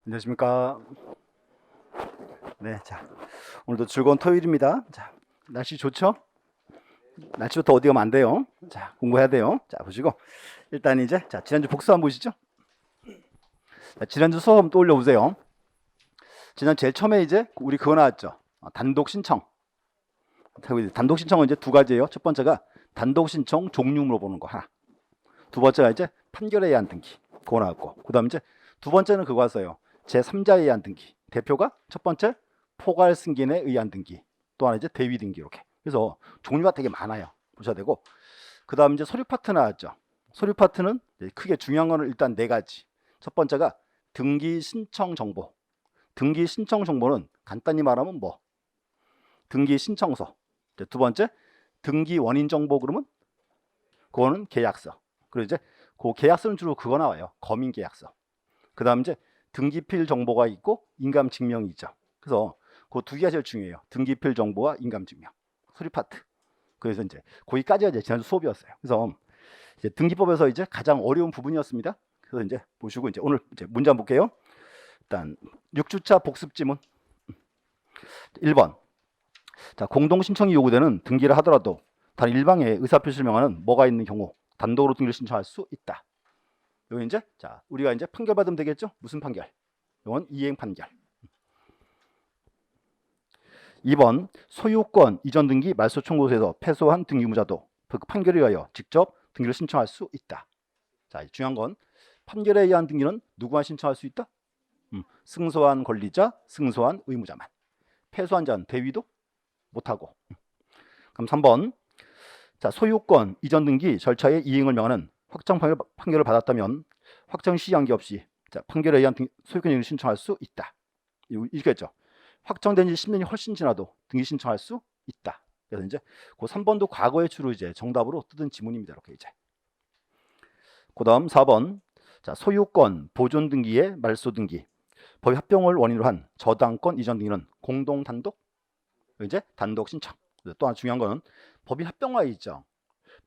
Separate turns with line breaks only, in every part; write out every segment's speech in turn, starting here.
안녕하십니까. 네, 자, 오늘도 즐거운 토요일입니다. 자, 날씨 좋죠? 날씨부터 어디 가면 안 돼요. 자, 공부해야 돼요. 자, 보시고 일단 이제 자 지난주 복수 한번 보시죠. 자, 지난주 수업 한번 떠올려 보세요. 지난 제일 처음에 이제 우리 그거 나왔죠. 단독 신청. 단독 신청은 이제 두 가지예요. 첫 번째가 단독 신청 종류 물어보는 거 하나. 두 번째가 이제 판결에 의한 등기. 그거 나왔고. 그다음 이제 두 번째는 그거 왔어요. 제3자에 의한 등기. 대표가 첫 번째 포괄 승진에 의한 등기. 또 하나 이제 대위 등기 이렇게. 그래서 종류가 되게 많아요. 보셔야 되고. 그다음 이제 서류 파트 나왔죠. 서류 파트는 크게 중요한 거는 일단 네 가지. 첫 번째가 등기 신청 정보. 등기 신청 정보는 간단히 말하면 뭐? 등기 신청서. 두 번째 등기 원인 정보 그러면 그거는 계약서. 그리고 이제 그 계약서는 주로 그거 나와요. 검인 계약서. 그다음 이제 등기필 정보가 있고 인감 증명이 있죠. 그래서 그 두 개가 제일 중요해요. 등기필 정보와 인감 증명. 서류 파트. 그래서 이제 거기까지가 이제 지난주 수업이었어요. 그래서 이제 등기법에서 이제 가장 어려운 부분이었습니다. 그래서 이제 보시고 이제 오늘 이제 문제 한번 볼게요. 일단 6주차 복습 지문 1번. 자, 공동 신청이 요구되는 등기를 하더라도 단 일방의 의사표 실명하는 뭐가 있는 경우 단독으로 등기를 신청할 수 있다. 여기 이제 자 우리가 이제 판결 받으면 되겠죠? 무슨 판결? 이건 이행 판결. 2번 소유권 이전 등기 말소 청구서에서 패소한 등기무자도 그 판결에 의하여 직접 등기를 신청할 수 있다. 자, 중요한 건 판결에 의한 등기는 누구만 신청할 수 있다? 승소한 권리자, 승소한 의무자만. 패소한 자는 대위도 못하고. 그럼 3번 자 소유권 이전 등기 절차의 이행을 명하는 확정 판결을 받았다면 확정 시기 한계 없이 자, 판결에 의한 소유권 이행을 신청할 수 있다. 이거겠죠. 확정된 지 10년이 훨씬 지나도 등기 신청할 수 있다. 그래서 이제 그 3번도 과거에 주로 이제 정답으로 뜨던 지문입니다. 이렇게 이제. 그다음 4번 자 소유권 보존 등기의 말소 등기 법의 합병을 원인으로 한 저당권 이전 등기는 공동 단독 이제 단독 신청. 또 하나 중요한 거는 법인 합병화에 있죠.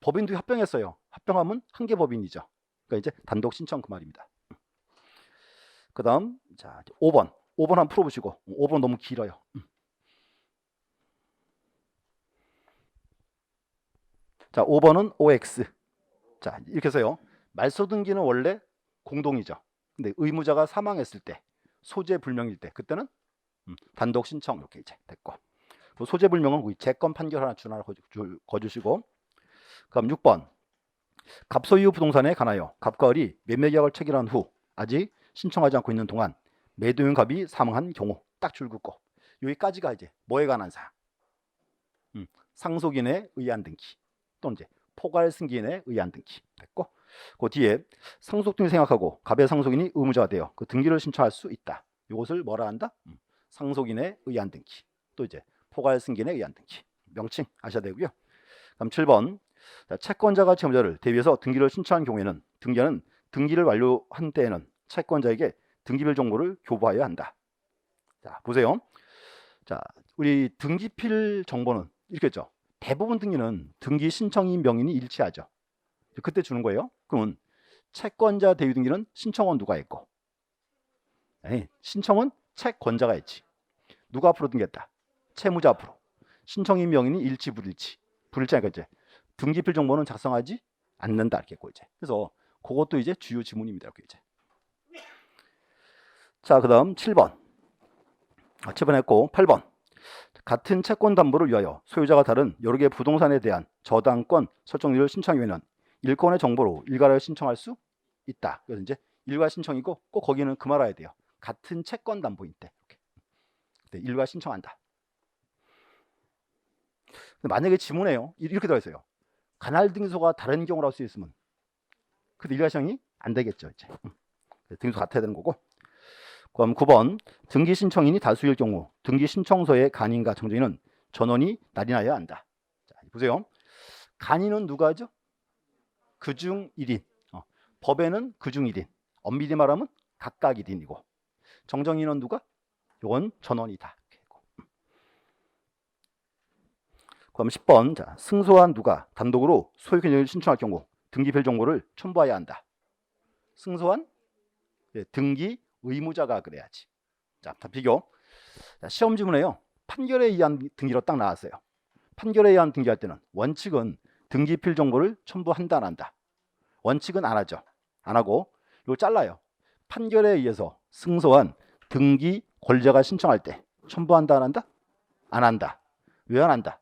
법인도 합병했어요. 합병하면 한 개 법인이죠. 그러니까 이제 단독 신청 그 말입니다. 그다음 자 5번 한번 풀어보시고 5번 너무 길어요. 자 5번은 OX. 자 이렇게 해서요. 말소 등기는 원래 공동이죠. 근데 의무자가 사망했을 때 소재 불명일 때 그때는 단독 신청 이렇게 이제 됐고 그 소재 불명은 우리 재건 판결 하나 거주시고 그럼 6번 갑소유 부동산에 관하여 갑과 을이 매매 계약을 체결한 후 아직 신청하지 않고 있는 동안 매도인 갑이 사망한 경우 딱 줄 긋고 여기까지가 이제 뭐에 관한 사항 상속인에 의한 등기 또 이제 포괄 승계인에 의한 등기 됐고 그 뒤에 상속 등기 생각하고 갑의 상속인이 의무자가 되어 그 등기를 신청할 수 있다. 이것을 뭐라 한다? 상속인에 의한 등기 또 이제 포괄 승계인에 의한 등기 명칭 아셔야 되고요. 그럼 7번 채권자가 채무자를 대위해서 등기를 신청한 경우에는 등기하는 등기를 완료한 때에는 채권자에게 등기별 정보를 교부하여야 한다. 자 보세요. 자 우리 등기필 정보는 이렇게 했죠. 대부분 등기는 등기 신청인 명인이 일치하죠. 그때 주는 거예요. 그러면 채권자 대위 등기는 신청은 누가 했고 신청은 채권자가 했지. 누가 앞으로 등기했다? 채무자 앞으로. 신청인 명인이 일치 불일치. 불일치니까 이제 등기필 정보는 작성하지 않는다 이렇게 했고 이제. 그래서 그것도 이제 주요 지문입니다. 이렇게 이제. 자 그다음 7번. 7번 했고 8번. 같은 채권 담보를 위하여 소유자가 다른 여러 개의 부동산에 대한 저당권 설정료를 신청하면 일권의 정보로 일괄하여 신청할 수 있다. 그래서 이제 일괄 신청이고 꼭 거기는 그 말 알아야 돼요. 같은 채권 담보인 때 이렇게. 일괄 신청한다. 만약에 지문에요 이렇게 들어 있어요. 관할 등기소가 다른 경우로 할 수 있으면 그 일괄 신청이 안 되겠죠. 이제 등기소 같아야 되는 거고. 그럼 9번 등기 신청인이 다수일 경우 등기 신청서의 간인과 정정인은 전원이 날인하여야 한다. 자, 보세요. 간인은 누가 하죠? 그중 1인. 법에는 그중 1인. 엄밀히 말하면 각각 1인이고 정정인은 누가? 이건 전원이다. 그럼 10번 자, 승소한 누가 단독으로 소유권을 신청할 경우 등기별 정보를 첨부해야 한다. 승소한 등기 의무자가 그래야지. 자, 비교. 자, 시험 지문에요. 판결에 의한 등기로 딱 나왔어요. 판결에 의한 등기할 때는 원칙은 등기필 정보를 첨부한다 안 한다. 원칙은 안 하죠. 안 하고 이거 잘라요. 판결에 의해서 승소한 등기 권리자가 신청할 때 첨부한다 안 한다? 안 한다. 왜 안 한다?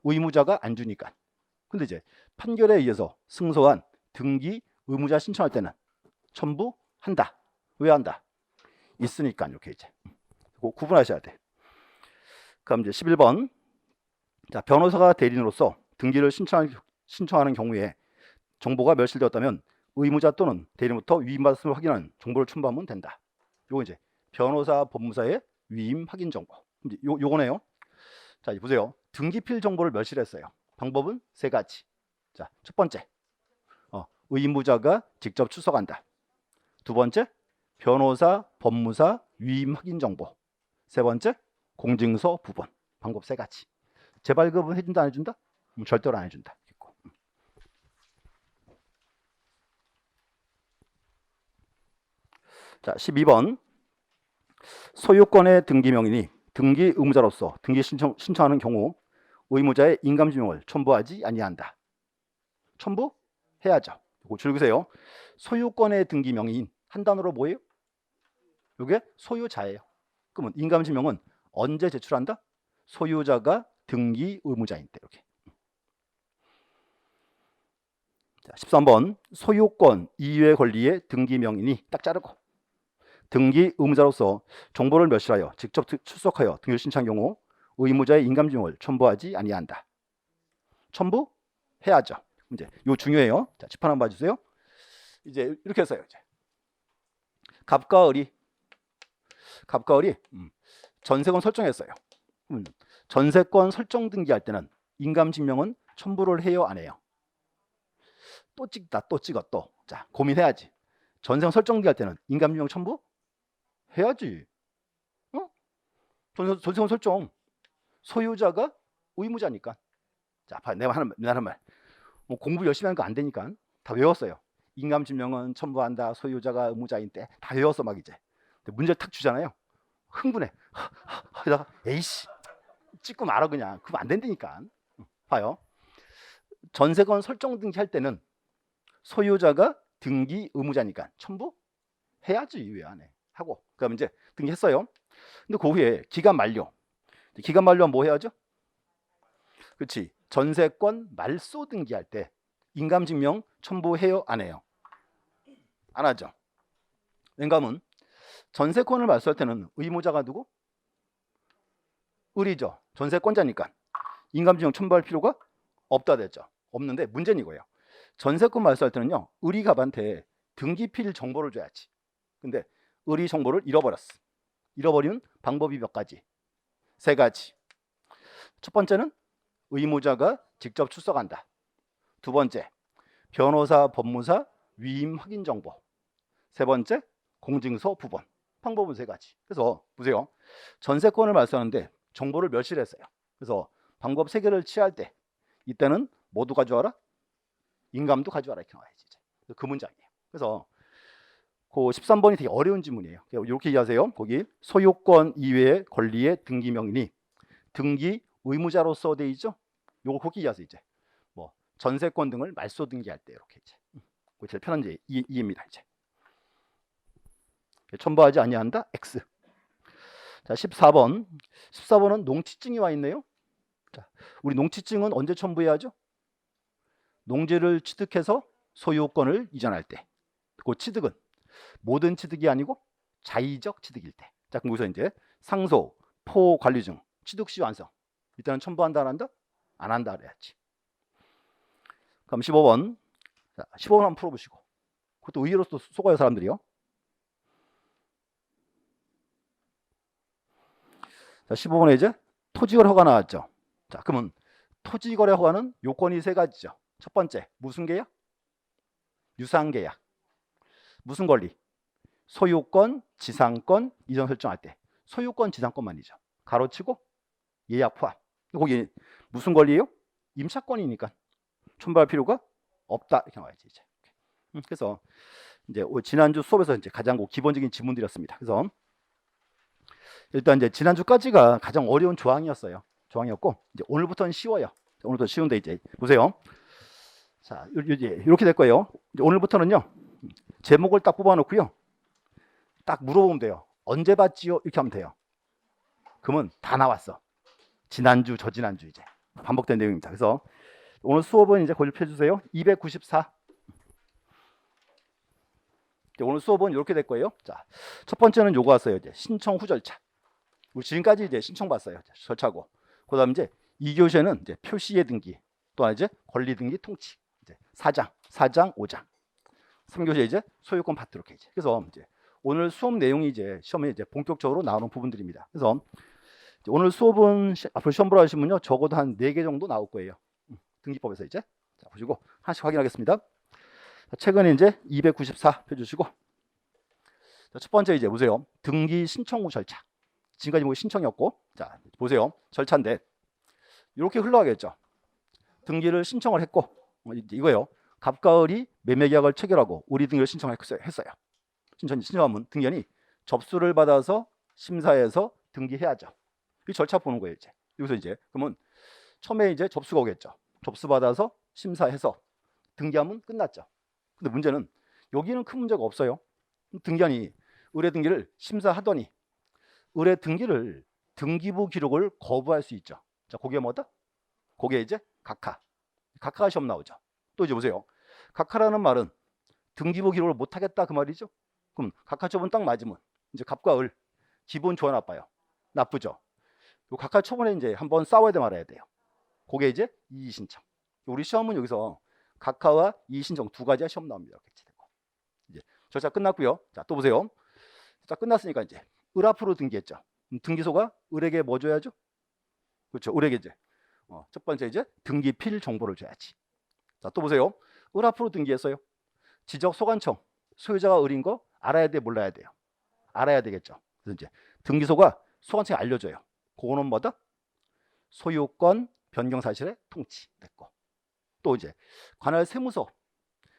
의무자가 안 주니까. 근데 이제 판결에 의해서 승소한 등기 의무자 신청할 때는 첨부한다. 왜 한다? 있으니까. 이렇게 이제 구분하셔야 돼. 그럼 이제 11번. 자, 변호사가 대리인으로서 등기를 신청하는 경우에 정보가 멸실되었다면 의무자 또는 대리인부터 위임받았음을 확인하는 정보를 첨부하면 된다. 요거 이제 변호사 법무사의 위임 확인 정보. 이제 요거네요. 자, 이제 보세요. 등기필 정보를 멸실했어요. 방법은 세 가지. 자, 첫 번째, 의무자가 직접 출석한다. 두 번째, 변호사 법무사 위임 확인 정보. 세 번째, 공증서 부본. 방법 세 가지. 재발급은 해준다 안 해준다? 절대로 안 해준다. 자, 12번. 소유권의 등기 명인이 등기 의무자로서 등기 신청하는 경우 의무자의 인감증명을 첨부하지 아니한다. 첨부해야죠. 이거 줄기세요. 소유권의 등기 명인 한 단어로 뭐예요? 이게 소유자예요. 그러면 인감증명은 언제 제출한다? 소유자가 등기 의무자인 때. 이렇게. 자, 13번. 소유권 이외의 권리의 등기 명인이 딱 자르고 등기 의무자로서 정보를 멸실하여 직접 출석하여 등기를 신청한 경우 의무자의 인감증명을 첨부하지 아니한다. 첨부해야죠. 이제 요 중요해요. 자, 집 하나 봐주세요. 이제 이렇게 했어요. 이제 갑과 을이 전세권 설정했어요. 전세권 설정 등기할 때는 인감증명은 첨부를 해요, 안 해요? 또 찍다, 또 찍어, 또. 자, 고민해야지. 전세권 설정 등기할 때는 인감증명 첨부 해야지. 전세권 설정 소유자가 의무자니까. 자, 봐, 내가 하는 말. 뭐 공부 열심히 하는 거 안 되니까 다 외웠어요. 인감증명은 첨부한다. 소유자가 의무자인 때 다 외웠어 막 이제. 근데 문제를 탁 주잖아요. 흥분해. 하다가 에이씨 찍고 말아 그냥. 그럼 안 된다니까. 봐요. 전세권 설정 등기할 때는 소유자가 등기 의무자니까 첨부해야지. 왜 안 해? 하고 그럼 이제 등기했어요. 근데 그 후에 기간 만료. 기간 만료하면 뭐 해야죠? 그렇지. 전세권 말소 등기할 때 인감증명 첨부해요, 안 해요? 안 하죠. 왜냐하면 전세권을 말소할 때는 의무자가 누구? 을이죠. 전세권자니까 인감증명 첨부할 필요가 없다 됐죠. 없는데 문제는 이거예요. 전세권 말소할 때는요, 을이 갑한테 등기필 정보를 줘야지. 근데 을이 정보를 잃어버렸어. 잃어버리는 방법이 몇 가지? 세 가지. 첫 번째는 의무자가 직접 출석한다. 두 번째, 변호사 법무사 위임 확인 정보. 세 번째, 공증서 부본. 방법은 세 가지. 그래서 보세요. 전세권을 말소하는데 정보를 멸실했어요. 그래서 방법 세 개를 취할 때 이때는 모두 가져와라. 인감도 가져와라. 이렇게 나와야지. 그 문장이에요. 그래서 그 13번이 되게 어려운 지문이에요. 이렇게 이해하세요. 거기 소유권 이외의 권리의 등기 명인이 등기 의무자로서 돼 있죠. 요거 그렇게 이해하세요. 이제 뭐 전세권 등을 말소 등기할 때 이렇게 이제 제일 편한 이해입니다. 이제 첨부하지 아니한다. X. 자, 14번은 농취증이 와 있네요. 자, 우리 농취증은 언제 첨부해야죠? 농지를 취득해서 소유권을 이전할 때. 그 취득은 모든 취득이 아니고 자의적 취득일 때. 자, 그럼 여기서 이제 상소, 포 관리 중 취득 시 완성. 일단은 첨부한다 안 한다? 안 한다 그래야지. 그럼 15번. 자, 15번 한번 풀어보시고. 그것도 의외로 또 속아요 사람들이요. 자, 15번에 이제 토지거래 허가 나왔죠. 자, 그러면 토지거래 허가는 요건이 세 가지죠. 첫 번째, 무슨 계약? 유상계약. 무슨 권리? 소유권, 지상권, 이전 설정할 때 소유권, 지상권만이죠. 가로치고 예약 포함. 거기 무슨 권리예요? 임차권이니까 첨부할 필요가 없다 이렇게 나와야지 이제. 그래서 이제 지난주 수업에서 이제 가장 기본적인 지문들이었습니다. 그래서 일단 이제 지난주까지가 가장 어려운 조항이었어요. 조항이었고 이제 오늘부터는 쉬워요. 오늘부터 쉬운데 이제 보세요. 자, 이렇게 될 거예요. 이제 오늘부터는요. 제목을 딱 뽑아놓고요. 딱 물어보면 돼요. 언제 봤지요? 이렇게 하면 돼요. 그러면 다 나왔어. 지난주, 저지난주 이제 반복된 내용입니다. 그래서 오늘 수업은 이제 고집해 주세요. 294. 오늘 수업은 이렇게 될 거예요. 자, 첫 번째는 요거 왔어요. 이제 신청 후 절차. 우리 지금까지 이제 신청 봤어요. 절차고. 그다음 이제 2교시에는 이제 표시의 등기, 또 이제 권리 등기 통치, 이제 4장, 5장. 3교시에 이제 소유권 받도록 해야지. 그래서 이제 오늘 수업 내용이 이제 시험에 이제 본격적으로 나오는 부분들입니다. 그래서 오늘 수업은 앞으로 시험 보러 하시면요 적어도 한 4개 정도 나올 거예요. 등기법에서 이제 자 보시고 하나씩 확인하겠습니다. 최근에 이제 294 펴주시고 자, 첫 번째 이제 보세요. 등기 신청 후 절차. 지금까지 뭐 신청이었고 자 보세요. 절차인데 이렇게 흘러가겠죠. 등기를 신청을 했고 이거요. 갑과을이 매매계약을 체결하고 우리 등기를 신청했어요. 신청하면 등기관이 접수를 받아서 심사해서 등기해야죠. 이 절차 보는 거예요. 이제 여기서 이제 그러면 처음에 이제 접수가 오겠죠. 접수 받아서 심사해서 등기하면 끝났죠. 근데 문제는 여기는 큰 문제가 없어요. 등기관이 의뢰 등기를 심사하더니 의뢰 등기를 등기부 기록을 거부할 수 있죠. 자, 그게 뭐다? 그게 이제 각하가 시험 나오죠. 또 이제 보세요. 각하라는 말은 등기부 기록을 못 하겠다 그 말이죠. 그럼 각하 처분 딱 맞으면 이제 갑과 을 기본 좋아 나빠요. 나쁘죠. 요 각하 처분에 이제 한번 싸워야 돼 말아야 돼요. 그게 이제 이의 신청. 우리 시험은 여기서 각하와 이의 신청 두 가지가 시험 나옵니다. 이렇게 되고. 이제 절차 끝났고요. 자, 또 보세요. 자, 끝났으니까 이제 을 앞으로 등기했죠. 등기소가 을에게 뭐 줘야죠? 그렇죠. 을에게 이제 첫 번째 이제 등기필 정보를 줘야지. 자, 또 보세요. 을 앞으로 등기했어요. 지적 소관청 소유자가 을인 거 알아야 돼, 몰라야 돼요? 알아야 되겠죠. 그래서 이제 등기소가 소관청에 알려줘요. 그거는 뭐다? 소유권 변경 사실의 통치 됐고. 또 이제 관할 세무서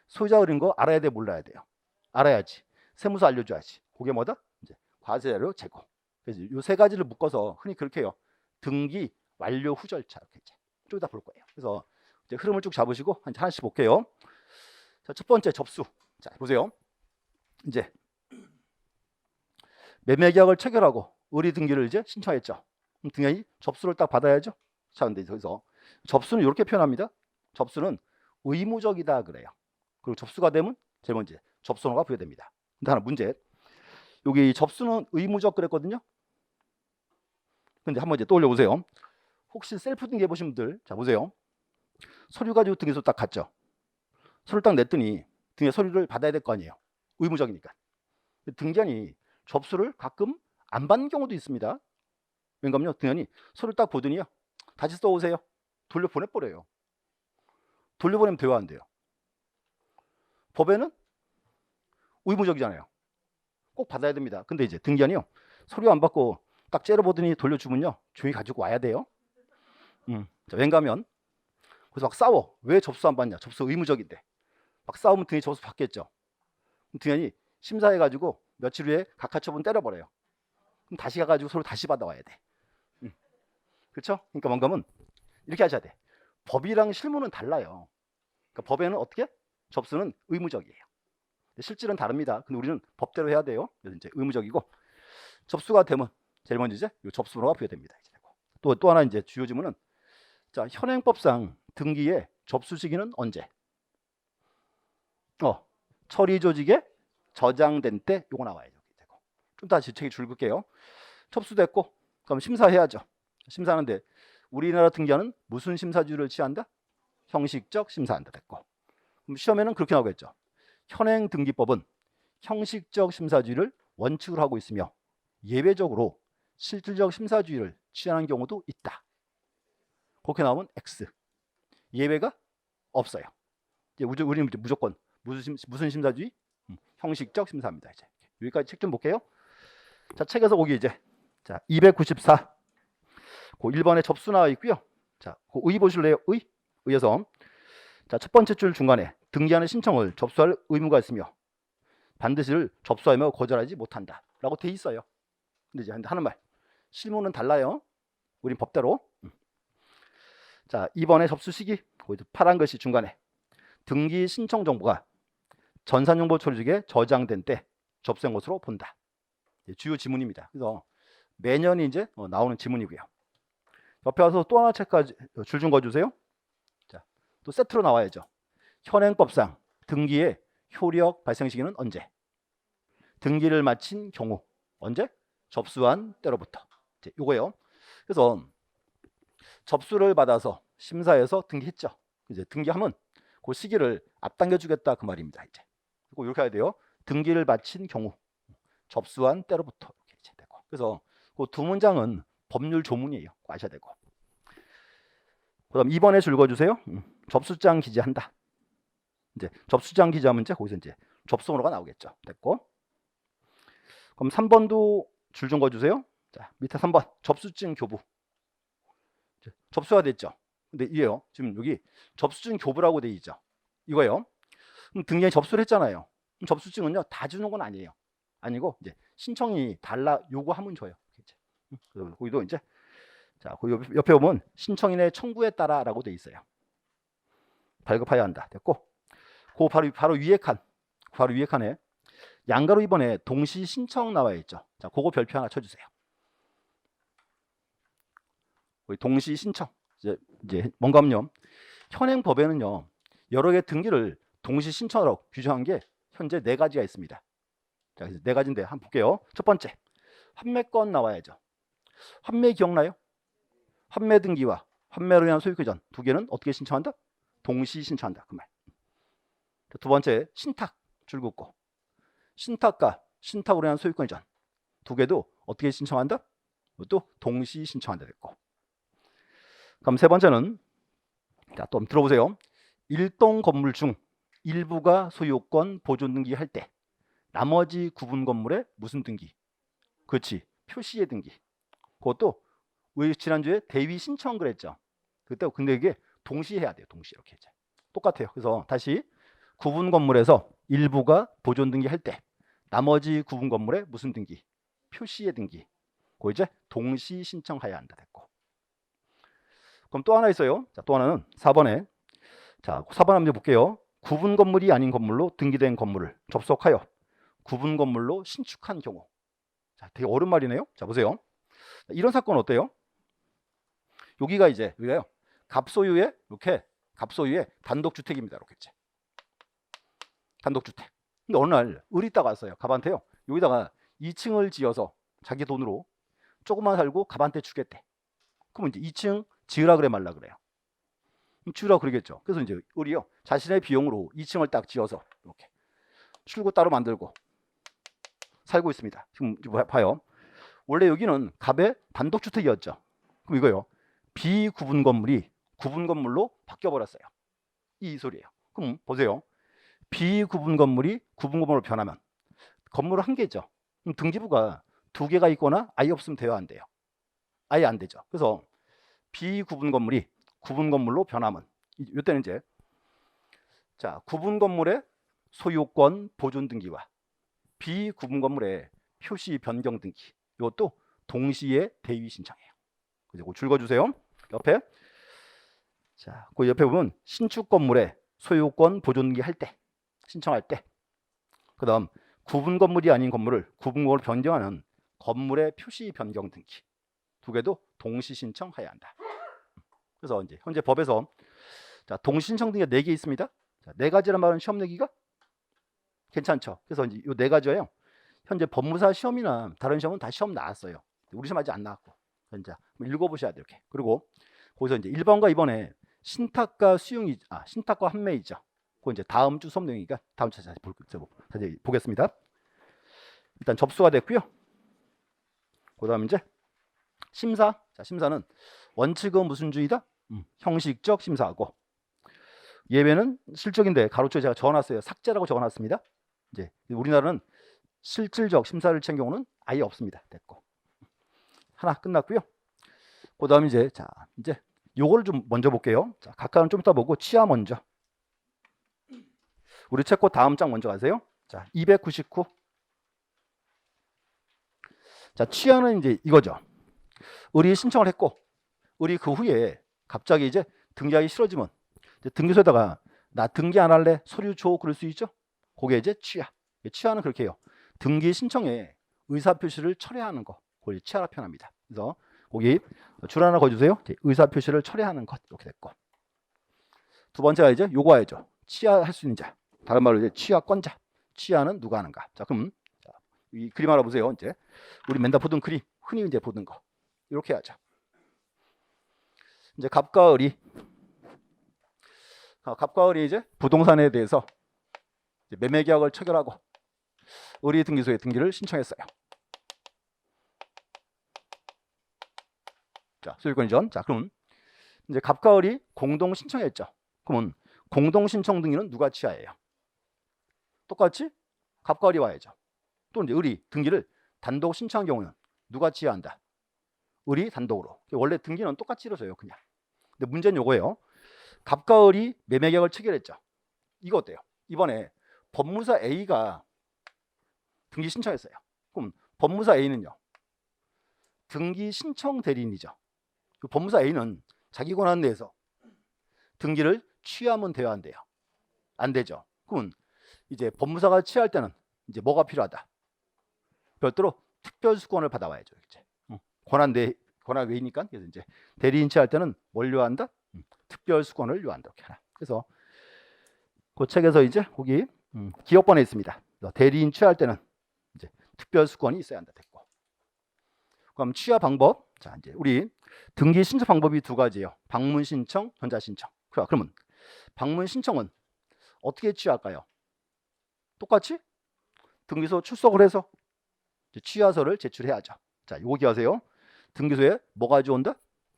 소유자 을인 거 알아야 돼, 몰라야 돼요? 알아야지. 세무서 알려줘야지. 그게 뭐다? 이제 과세자료 제고. 그래서 이 세 가지를 묶어서 흔히 그렇게 해요. 등기 완료 후 절차 이렇게 이제 쭉 다 볼 거예요. 그래서 이제 흐름을 쭉 잡으시고 하나씩 볼게요. 자, 첫 번째 접수. 자, 보세요. 이제 매매계약을 체결하고 의리 등기를 이제 신청했죠. 그럼 등기관이 접수를 딱 받아야죠. 자, 근데 여기서 접수는 이렇게 표현합니다. 접수는 의무적이다 그래요. 그리고 접수가 되면 제일 먼저 접수호가 부여됩니다. 근데 하나 문제. 여기 접수는 의무적 그랬거든요. 근데 한번 이제 떠올려 보세요. 혹시 셀프 등기 해보신 분들, 자 보세요. 서류 가지고 등기소 딱 갔죠. 서류 딱 냈더니 등기 서류를 받아야 될 거 아니에요. 의무적이니까. 등기관이 접수를 가끔 안 받는 경우도 있습니다. 왜냐면요, 등기관이 서류 딱 보더니요, 다시 써오세요. 돌려 보내버려요. 돌려보내면 돼요, 안 돼요? 법에는 의무적이잖아요. 꼭 받아야 됩니다. 근데 이제 등기관이요, 서류 안 받고 딱 째려보더니 돌려주면요, 조용히 가지고 와야 돼요. 자, 왜냐면 그래서 막 싸워. 왜 접수 안 받냐? 접수 의무적인데. 막 싸우면 등기 접수 받겠죠. 등기관이 심사해가지고 며칠 후에 각하 처분 때려버려요. 그럼 다시 가가지고 서로 다시 받아와야 돼. 그렇죠? 그러니까 뭔가면 이렇게 하셔야 돼. 법이랑 실무는 달라요. 그러니까 법에는 어떻게? 접수는 의무적이에요. 실질은 다릅니다. 근데 우리는 법대로 해야 돼요. 그래서 이제 의무적이고 접수가 되면 제일 먼저 이제 접수번호가 부여됩니다. 또 하나 이제 주요 지문은 자, 현행법상 등기의 접수 시기는 언제? 처리 조직에 저장된 때 요거 나와요. 좀 다시 책이 줄글게요. 접수됐고 그럼 심사해야죠. 심사하는데 우리나라 등기하는 무슨 심사주의를 취한다? 형식적 심사한다 됐고. 그럼 시험에는 그렇게 나오겠죠. 현행 등기법은 형식적 심사주의를 원칙으로 하고 있으며 예외적으로 실질적 심사주의를 취하는 경우도 있다. 그렇게 나오면 X. 예외가 없어요. 이제 우리는 무조건 무슨 심사주의? 형식적 심사입니다. 이제 여기까지 책 좀 볼게요. 자, 책에서 거기 이제 자 294. 그 1번에 접수 나와 있고요. 자, 그 의 보실래요? 의에서 자, 첫 번째 줄 중간에 등기하는 신청을 접수할 의무가 있으며 반드시를 접수하며 거절하지 못한다라고 돼 있어요. 근데 이제 하는 말 실무는 달라요. 우린 법대로. 자, 2번의 접수 시기 파란 글씨 중간에 등기 신청 정보가 전산정보 처리직에 저장된 때 접수한 것으로 본다. 주요 지문입니다. 그래서 매년 이제 나오는 지문이고요. 옆에 와서 또 하나 체크하지, 줄 좀 거주세요. 자, 또 세트로 나와야죠. 현행법상 등기의 효력 발생 시기는 언제? 등기를 마친 경우 언제? 접수한 때로부터. 이제 요거예요. 그래서 접수를 받아서 심사해서 등기했죠. 이제 등기하면 그 시기를 앞당겨 주겠다 그 말입니다. 이제 그리고 이렇게 해야 돼요. 등기를 마친 경우 접수한 때로부터 이렇게 이제 되고. 그래서 그 두 문장은 법률 조문이에요. 아셔야 되고. 그다음 2번에 줄 거주세요. 접수장 기재한다. 이제 접수장 기재하면 이제 거기서 이제 접수번호가 나오겠죠. 됐고. 그럼 3번도 줄 좀 거주세요. 자, 밑에 3번 접수증 교부. 접수가 됐죠. 근데 이게요. 지금 여기 접수증 교부라고 돼 있죠. 이거요. 그럼 등기에 접수를 했잖아요. 그럼 접수증은요 다 주는 건 아니에요. 아니고 이제 신청이 달라 요구하면 줘요. 거기도 이제 자, 그 옆에 보면 신청인의 청구에 따라라고 돼 있어요. 발급하여야 한다. 됐고, 그 바로 위에 칸에 양가로 이번에 동시 신청 나와 있죠. 자, 그거 별표 하나 쳐주세요. 동시 신청 이제 뭔가요? 현행 법에는요 여러 개 등기를 동시 신청으로 규정한 게 현재 4가지가 있습니다. 자, 그래서 4가지인데 한번 볼게요. 첫 번째, 환매권 나와야죠. 환매 기억나요? 환매 등기와 환매로 인한 소유권 이전 두 개는 어떻게 신청한다? 동시 신청한다. 그 말. 두 번째, 신탁 줄 긋고 신탁과 신탁으로 인한 소유권 이전 두 개도 어떻게 신청한다? 또 동시 신청한다 됐고. 그럼 세 번째는 자, 또 들어보세요. 일동 건물 중 일부가 소유권 보존 등기할 때 나머지 구분 건물에 무슨 등기? 그렇지, 표시의 등기. 그것도 우리 지난주에 대위 신청 그랬죠. 그때 근데 이게 동시에 해야 돼요. 동시에 이렇게 이제 똑같아요. 그래서 다시 구분 건물에서 일부가 보존 등기할 때 나머지 구분 건물에 무슨 등기? 표시의 등기. 그 이제 동시 신청해야 한다 됐고. 그럼 또 하나 있어요. 자, 또 하나는 4번에 자, 4번 한번 볼게요. 구분 건물이 아닌 건물로 등기된 건물을 접속하여 구분 건물로 신축한 경우. 자, 되게 어려운 말이네요. 자, 보세요. 이런 사건 어때요? 여기가 이제 여기가요. 갑소유의 이렇게 갑소유의 단독주택입니다. 이렇게 이제 단독주택. 근데 어느 날 을이다가 왔어요. 갑한테요. 여기다가 2층을 지어서 자기 돈으로 조금만 살고 갑한테 주겠대. 그러면 이제 2층 지으라 그래 말라 그래요. 지으라 그러겠죠. 그래서 이제 을이요 자신의 비용으로 2층을 딱 지어서 이렇게 출구 따로 만들고 살고 있습니다. 지금 봐요. 원래 여기는 갑의 단독주택이었죠. 그럼 이거요. 비구분 건물이 구분 건물로 바뀌어 버렸어요. 이 소리예요. 그럼 보세요. 비구분 건물이 구분 건물로 변하면 건물은 한 개죠. 그럼 등기부가 2개가 있거나 아예 없으면 돼요, 안 돼요? 아예 안 되죠. 그래서 비구분 건물이 구분 건물로 변하면 이때는 이제 자, 구분 건물의 소유권 보존 등기와 비구분 건물의 표시 변경 등기 이것도 동시에 대위 신청해요. 그리고 줄거주세요. 옆에 자, 그 옆에 보면 신축 건물의 소유권 보존 등기 할 때 신청할 때 그다음 구분 건물이 아닌 건물을 구분 건물로 변경하는 건물의 표시 변경 등기 두 개도 동시 신청해야 한다. 그래서 이제 현재 법에서 자, 동시 신청 등기가 4개 있습니다. 자, 4가지란 말은 시험 내기가 괜찮죠. 그래서 이제 이 4가지예요. 현재 법무사 시험이나 다른 시험은 다 시험 나왔어요. 우리 시험 아직 안 나왔고. 이제 읽어보셔야 돼요. 이렇게. 그리고 거기서 이제 1번과 2번에 신탁과 수용이 신탁과 환매이죠. 그거 이제 다음 주 수업 내용이니까 다음 주에 다시 보겠습니다. 일단 접수가 됐고요. 그다음 이제 심사. 자, 심사는 원칙은 무슨 주의다? 형식적 심사하고 예외는 실적인데 가로초에 제가 적어놨어요. 삭제라고 적어놨습니다. 이제 우리나라는 실질적 심사를 친 경우는 아예 없습니다. 됐고 하나 끝났고요. 그다음 이제 자 이제 요거를 좀 먼저 볼게요. 자, 각각은 좀 이따 보고 치아 먼저. 우리 책고 다음 장 먼저 가세요. 자, 299. 자, 취하는 이제 이거죠. 의리 신청을 했고, 의리 그 후에 갑자기 이제 등기하기 싫어지면 이제 등기소에다가 나 등기 안 할래, 서류 줘, 그럴 수 있죠. 그게 이제 취하. 취하는 그렇게 해요. 등기 신청에 의사표시를 철회하는 거, 그걸 취하라 표현합니다. 그래서 거기 줄 하나 거주세요. 의사표시를 철회하는 것, 이렇게 됐고. 두 번째가 이제 요거 와야죠. 취하할 수 있는 자. 다른 말로 이제 취하권자. 취하는 누가 하는가. 자, 그럼 이 그림 하나 보세요. 이제 우리 맨날 보던 그림, 흔히 이제 보던 거 이렇게 하죠. 이제 갑과 을이 이제 부동산에 대해서 이제 매매 계약을 체결하고 을이 등기소에 등기를 신청했어요. 자, 소유권 이전. 자, 그럼 이제 갑과 을이 공동 신청했죠. 그러면 공동 신청 등기는 누가 취하예요? 똑같이 갑과 을이 와야죠. 또 이제 을이 등기를 단독 신청한 경우는 누가 취하한다? 을이 단독으로. 원래 등기는 똑같이 이루어져요, 그냥. 근데 문제는 요거예요. 갑과 을이 매매 계약을 체결했죠. 이거 어때요? 이번에 법무사 A가 등기 신청했어요. 그럼 법무사 A는요, 등기 신청 대리인이죠. 그 법무사 A는 자기 권한 내에서 등기를 취하면 돼요, 안 돼요? 안 되죠. 그러면 이제 법무사가 취할 때는 이제 뭐가 필요하다? 별도로 특별수권을 받아와야죠. 이제 권한 외이니까. 그래서 이제 대리인 취할 때는 뭘 요한다? 특별수권을 요한다. 이렇게 하나. 그래서 그 책에서 이제 거기 기억번에 있습니다. 대리인 취할 때는 이제 특별수권이 있어야 한다. 됐고. 그럼 취하 방법. 자, 이제 우리 등기 신청 방법이 두 가지예요. 방문 신청, 전자 신청. 그러면 방문 신청은 어떻게 취할까요? 똑같이 등기소 출석을 해서 취하서를 제출해야죠. 자, 이거 기억하세요. 등기소에 뭐 가져온다?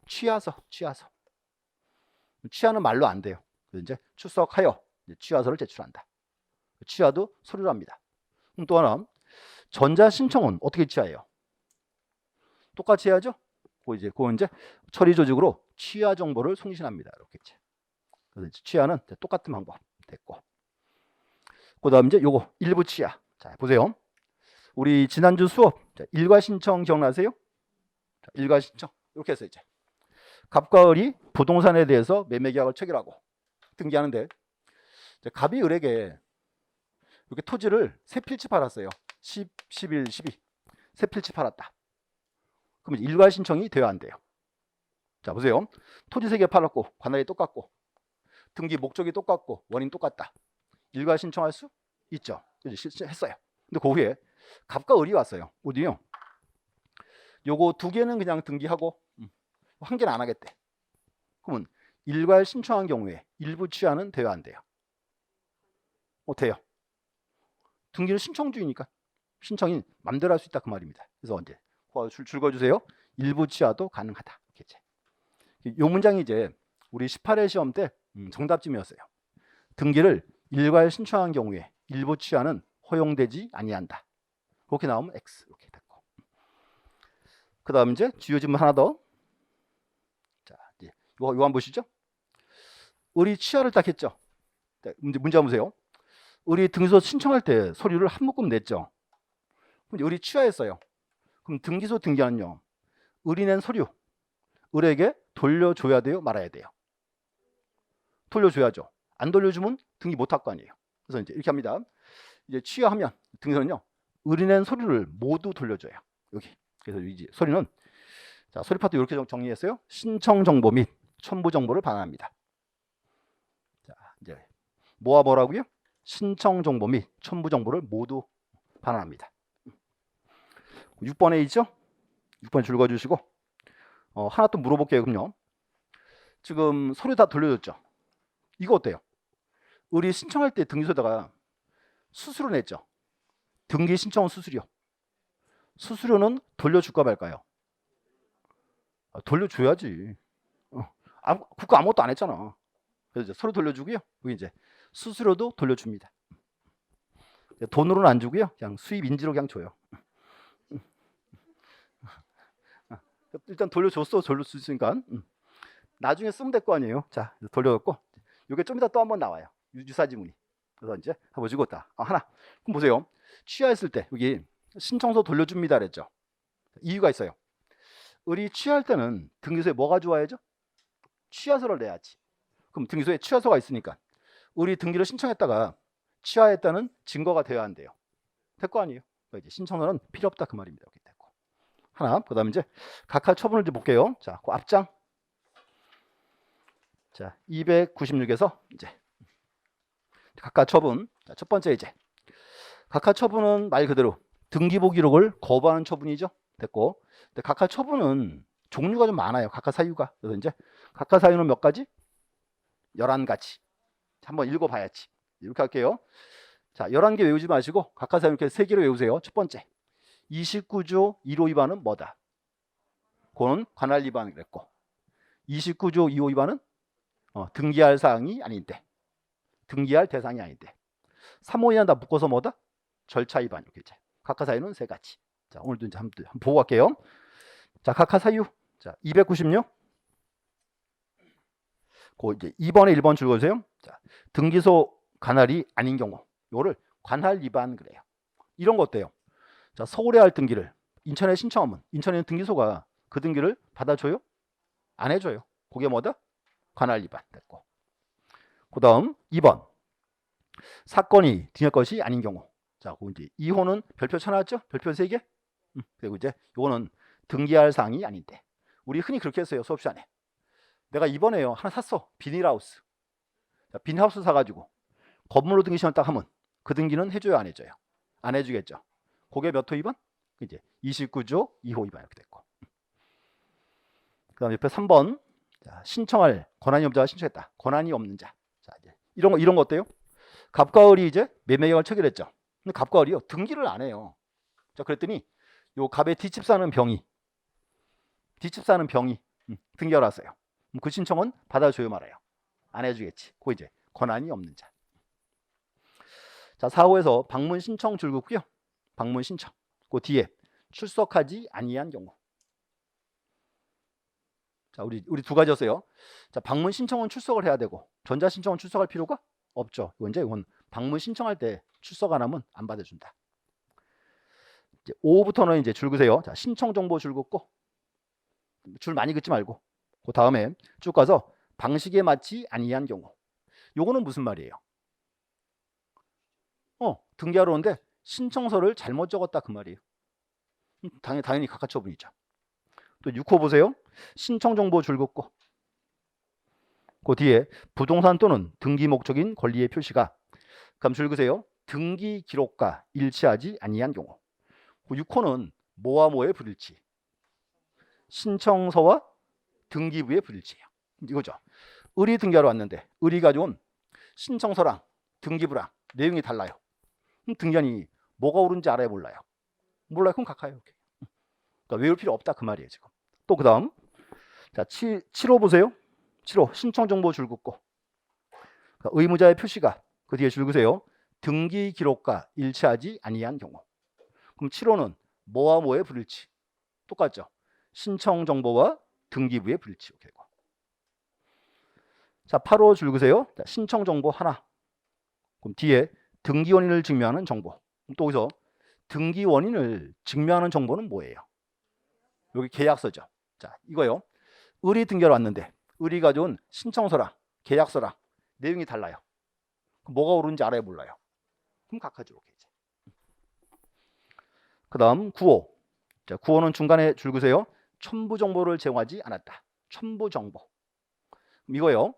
취하서. 취하는 말로 안 돼요. 그래서 이제 출석하여 취하서를 제출한다. 취하도 서류로 합니다. 그럼 또 하나, 전자 신청은 어떻게 취하해요? 똑같이 해야죠. 그거 이제 처리 조직으로 취하 정보를 송신합니다. 이렇게 이제. 그래서 이제 취하는 똑같은 방법 됐고. 그다음 이제 요거 일부 취하. 자, 보세요. 우리 지난주 수업 일괄 신청 기억나세요? 자, 일괄 신청 이렇게 해서 이제 갑과 을이 부동산에 대해서 매매 계약을 체결하고 등기하는데 갑이 을에게 이렇게 토지를 세 필지 팔았어요. 10, 11, 12 세 필지 팔았다. 그러면 일괄 신청이 돼야 안 돼요? 자, 보세요. 토지 3개 팔았고 관할이 똑같고 등기 목적이 똑같고 원인 똑같다. 일괄 신청할 수 있죠. 했어요. 근데 그 후에 갑과 을이 왔어요. 어디요? 요거 2개는 그냥 등기하고 1개는 안 하겠대. 그러면 일괄 신청한 경우에 일부 취하는 돼야 안 돼요? 돼요. 등기는 신청주의니까 신청인 맘대로 할 수 있다 그 말입니다. 그래서 언제 줄 그어주세요. 일부 취하도 가능하다. 이 문장이 이제 우리 18회 시험 때 정답쯤이었어요. 등기를 일괄 신청한 경우에 일부 취하는 허용되지 아니한다. 그렇게 나오면 X 이렇게 됐고. 그 다음 이제 주요 질문 하나 더. 자, 이제 이거 한번 보시죠. 을이 취하를 딱 했죠. 문제 한번 보세요. 을이 등기소 신청할 때 서류를 한 묶음 냈죠. 그럼 을이 취하했어요. 그럼 등기소 등기하는요, 을이 낸 서류 을에게 돌려줘야 돼요, 말아야 돼요? 돌려줘야죠. 안 돌려주면 등기 못할 거 아니에요. 그래서 이제 이렇게 합니다. 이제 취하하면 등기소는요, 을이 낸 서류를 모두 돌려줘요. 여기. 그래서 이 서류는 자, 서류 파트 이렇게 정리했어요. 신청 정보 및 첨부 정보를 반환합니다. 자, 이제 뭐라고요? 신청 정보 및 첨부 정보를 모두 반환합니다. 6번에 있죠? 6번 줄 그어주시고 하나 또 물어볼게요. 그럼요. 지금 서류 다 돌려줬죠? 이거 어때요? 을이 신청할 때 등기소에다가 수수료 냈죠? 등기 신청은 수수료. 수수료는 돌려줄까 말까요? 돌려줘야지. 국가 아무것도 안 했잖아. 그래서 서로 돌려주고요. 여기 이제 수수료도 돌려줍니다. 돈으로는 안 주고요. 그냥 수입 인지로 그냥 줘요. 일단 돌려줬어. 돌려줬으니까 나중에 쓰면 될 거 아니에요. 자, 돌려줬고 이게 좀 이따 또 한번 나와요. 유사 지문이. 그래서 이제 해보시고 딱 하나. 그럼 보세요. 취하했을 때 여기 신청서 돌려줍니다 그랬죠. 이유가 있어요. 을이 취할 때는 등기소에 뭐가 좋아야죠? 취하서를 내야지. 그럼 등기소에 취하서가 있으니까 을이 등기를 신청했다가 취하했다는 증거가 되어야 한대요. 될 거 아니에요. 그러니까 이제 신청서는 필요 없다 그 말입니다. 이렇게 됐고. 하나. 그다음에 이제 각하 처분을 이제 볼게요. 자, 그 앞장. 자, 296에서 이제 각하 처분. 자, 첫 번째 이제 각하 처분은 말 그대로 등기부 기록을 거부하는 처분이죠. 됐고. 근데 각하 처분은 종류가 좀 많아요. 각하 사유가. 그래서 이제 각하 사유는 몇 가지? 11가지. 한번 읽어봐야지. 이렇게 할게요. 자, 11개 외우지 마시고 각하 사유 이렇게 3개로 외우세요. 첫 번째. 29조 1호 위반은 뭐다? 그거는 관할 위반이 그랬고. 29조 2호 위반은 등기할 사항이 아닌데. 등기할 대상이 아닌데. 3호 이하는 다 묶어서 뭐다? 절차 위반. 이렇게 이제. 각하 사유는 3가지. 자, 오늘도 이제 한번 보고 갈게요. 자, 각하 사유. 자, 296. 그 이제 2번에 1번 줄거세요. 자, 등기소 관할이 아닌 경우. 요거를 관할 위반 그래요. 이런 거 어때요? 자, 서울에 할 등기를 인천에 신청하면 인천에 있는 등기소가 그 등기를 받아줘요? 안 해줘요. 그게 뭐다? 관할 위반 됐고. 그 다음 2번. 사건이 등기할 것이 아닌 경우. 자, 그 이제 2호는 별표 쳐놨죠? 별표 3개? 그리고 이제 요거는 등기할 사항이 아닌데. 우리 흔히 그렇게 했어요. 수업 시간에. 내가 이번에요. 하나 샀어. 비닐하우스. 자, 비닐하우스 사가지고 건물로 등기 신청 딱 하면 그 등기는 해줘요? 안 해줘요? 안 해주겠죠. 그게 몇 호 위반? 이제 29조 2호 위반 이렇게 됐고. 그 다음 옆에 3번. 자, 신청할 권한이 없는 자가 신청했다. 권한이 없는 자. 자, 이제 이런 거 어때요? 갑과 을이 이제 매매계약을 체결했죠. 근데 갑과 을이요. 등기를 안 해요. 자, 그랬더니 요 갑의 뒷집 사는 병이 등기하러 왔어요. 그 신청은 받아줘요 말아요? 안 해주겠지. 그 이제 권한이 없는 자. 자, 4호에서 방문 신청 줄긋고요. 방문 신청. 그 뒤에 출석하지 아니한 경우. 자, 우리 두 가지였어요. 자, 방문 신청은 출석을 해야 되고 전자 신청은 출석할 필요가 없죠. 이건 방문 신청할 때 출석 안 하면 안 받아준다. 이제 5호부터는 이제 줄 그세요. 자, 신청 정보 줄 긋고 줄 많이 긋지 말고 그 다음에 쭉 가서 방식에 맞지 아니한 경우. 요거는 무슨 말이에요? 등기하러 오는데 신청서를 잘못 적었다 그 말이에요. 당연히 각하 처분이죠. 또 6호 보세요. 신청 정보 줄 긋고 그 뒤에 부동산 또는 등기 목적인 권리의 표시가 그럼 줄 그세요. 등기 기록과 일치하지 아니한 경우. 그 6호는 뭐와 뭐의 불일치? 신청서와 등기부의 불일치예요. 이거죠. 을이 등기하러 왔는데 을이 가져온 신청서랑 등기부랑 내용이 달라요. 그럼 등기한이 뭐가 옳은지 알아요 몰라요? 몰라요. 그럼 각하예요. 그러니까 외울 필요 없다 그 말이에요 지금. 또 그 다음 자 7호 보세요. 7호 신청 정보 줄 긋고 그러니까 의무자의 표시가 그 뒤에 줄 그세요. 등기 기록과 일치하지 아니한 경우. 그럼 7호는 뭐와 뭐의 불일치? 똑같죠. 신청 정보와 등기부의 불일치. 자 8호 줄 그세요. 자, 신청 정보 하나. 그럼 뒤에 등기 원인을 증명하는 정보. 또 여기서 등기 원인을 증명하는 정보는 뭐예요? 여기 계약서죠. 자, 이거요. 을이 등기하러 왔는데 을이 가져온 신청서랑 계약서랑 내용이 달라요. 그럼 뭐가 옳은지 알아요, 몰라요? 그럼 각하죠. 이렇게 이제. 그다음 9호. 자, 9호는 중간에 줄 그세요. 첨부 정보를 제공하지 않았다. 첨부 정보. 그럼 이거요.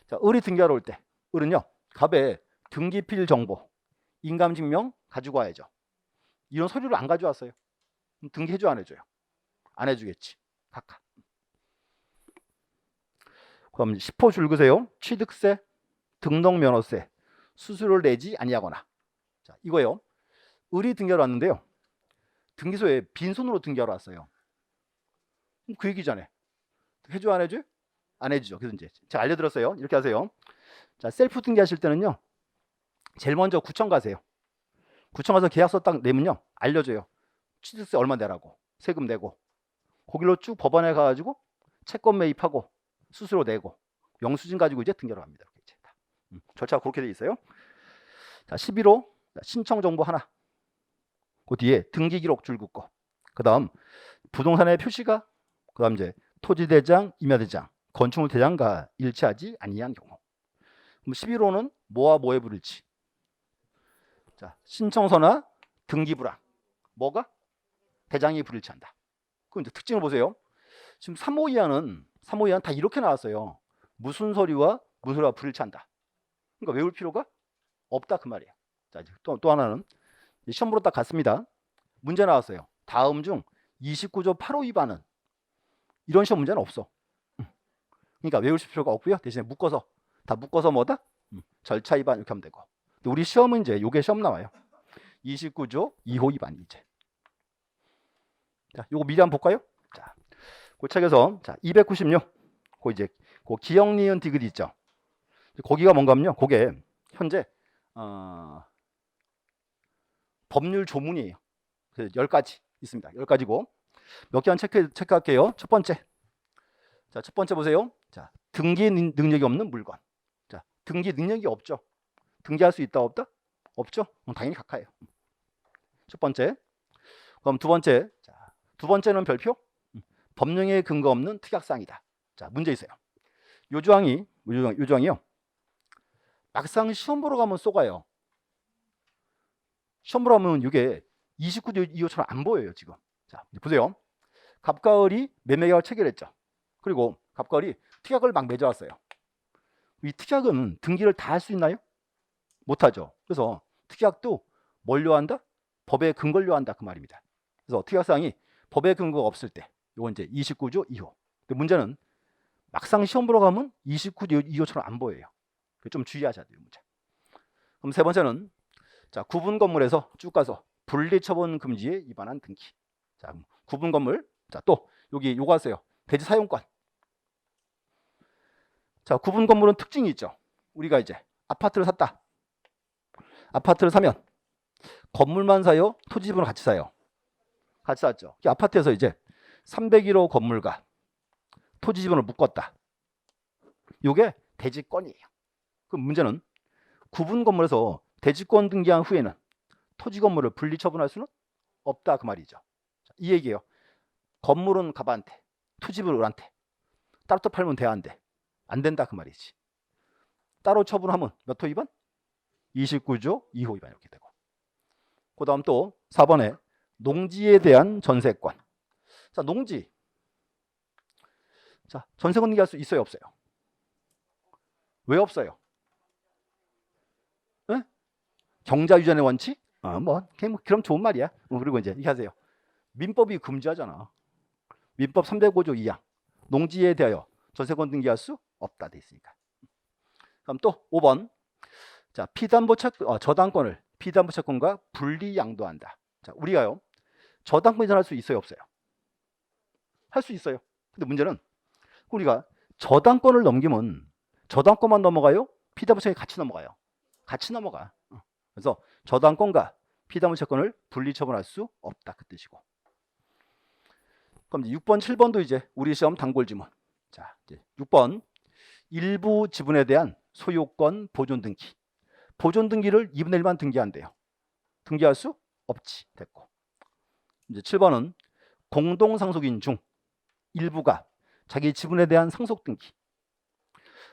자, 을이 등기하러 올 때 을은요. 갑에 등기필 정보, 인감증명 가지고 와야죠. 이런 서류를 안 가져왔어요. 그럼 등기해줘 안 해줘요? 안 해주겠지. 각하. 그럼 10호 줄 그세요. 취득세, 등록면허세, 수수료를 내지 아니하거나. 자, 이거요. 을이 등기하러 왔는데요. 등기소에 빈손으로 등기하러 왔어요. 그 얘기잖아요. 해줘 안 해줘요? 안 해주죠. 그래서 이제 제가 알려드렸어요. 이렇게 하세요. 자, 셀프 등기하실 때는요. 제일 먼저 구청 가세요. 구청 가서 계약서 딱 내면요. 알려줘요. 취득세 얼마 내라고. 세금 내고. 거기로 쭉 법원에 가가지고 채권 매입하고 수수료 내고 영수증 가지고 이제 등기하러 갑니다. 절차가 그렇게 돼 있어요. 자, 11호 신청 정보 하나. 그 뒤에 등기 기록 줄 긋고. 그다음 부동산의 표시가 그다음 이제 토지대장, 임야대장, 건축물 대장과 일치하지 아니한 경우. 그럼 11호는 뭐와 뭐에 불일치? 자, 신청서나 등기부랑 뭐가? 대장이 불일치한다. 그럼 이제 특징을 보세요. 지금 3호 이하는 다 이렇게 나왔어요. 무슨 서류와 무슨 서류와 불일치한다. 그러니까 외울 필요가 없다 그 말이에요. 자, 또 하나는 시험 보러 딱 갔습니다. 문제 나왔어요. 다음 중 29조 8호 위반은 이런 시험 문제는 없어. 그러니까 외우실 필요가 없고요. 대신에 묶어서 뭐다? 절차 위반 이렇게 하면 되고. 우리 시험은 이제 요게 시험 나와요. 29조 2호 위반이 이제. 자, 요거 미리 한번 볼까요? 자, 그 책에서 자, 296. 그 이제 그 기역 니은 디귿 있죠. 거기가 뭔가면요. 그게 현재 법률 조문이에요. 그래서 10가지 있습니다. 10가지고 몇 개만 체크할게요. 첫 번째. 자, 첫 번째 보세요. 자, 등기 능력이 없는 물건. 자, 등기 능력이 없죠. 등기할 수 있다 없다? 없죠. 당연히 각하예요. 첫 번째. 그럼 두 번째. 자, 두 번째는 별표. 법령에 근거 없는 특약사항이다. 자, 문제 있어요. 요 조항이요. 막상 시험 보러 가면 쏘가요. 시험 보러 가면 이게 29조 2호처럼 안 보여요, 지금. 자, 보세요. 갑과을이 매매계약을 체결했죠. 그리고 갑과을이 특약을 막 맺어왔어요. 이 특약은 등기를 다 할 수 있나요? 못하죠. 그래서 특약도 뭘 요한다? 법에 근거를 요한다 그 말입니다. 그래서 특약사항이 법에 근거가 없을 때 이건 이제 29조 2호. 근데 문제는 막상 시험 보러 가면 29조 2호처럼 안 보여요. 좀 주의하셔야 돼요, 문제. 그럼 세 번째는 자, 구분 건물에서 쭉 가서 분리처분 금지에 위반한 등기. 자, 구분 건물. 자, 또 여기 요거 하세요. 대지 사용권. 자, 구분 건물은 특징이 있죠. 우리가 이제 아파트를 샀다. 아파트를 사면 건물만 사요? 토지 지분을 같이 사요? 같이 샀죠. 이 아파트에서 이제 301호 건물과 토지 지분을 묶었다. 이게 대지권이에요. 그럼 문제는 구분 건물에서 대지권 등기한 후에는 토지 건물을 분리 처분할 수는 없다 그 말이죠. 자, 이 얘기예요. 건물은 갑한테, 토지는 을한테. 따로 또 팔면 돼안돼? 안 된다 그 말이지. 따로 처분하면 몇 호 위반? 29조 2호 위반 이렇게 되고. 그 다음 또 4번에 농지에 대한 전세권. 자, 농지. 자, 전세권 등기할 수 있어요 없어요? 왜 없어요? 네? 경자유전의 원칙? 그럼 좋은 말이야. 그리고 이제 이렇게 하세요. 민법이 금지하잖아. 민법 305조 2항. 농지에 대하여 전세권 등기할 수 없다 돼 있으니까. 그럼 또 5번. 자, 저당권을 피담보 채권과 분리 양도한다. 자, 우리가요. 저당권 이전할 수 있어요 없어요? 할 수 있어요. 근데 문제는 우리가 저당권을 넘기면 저당권만 넘어가요? 피담보 채권이 같이 넘어가요. 같이 넘어가. 그래서 저당권과 피담보 채권을 분리 처분할 수 없다 그 뜻이고. 그럼 이제 6번, 7번도 이제 우리 시험 단골 지문. 자, 이제 6번 일부 지분에 대한 소유권 보존 등기. 보존 등기를 2분의 1만 등기한대요. 등기할 수 없지. 됐고. 이제 7번은 공동 상속인 중 일부가 자기 지분에 대한 상속 등기.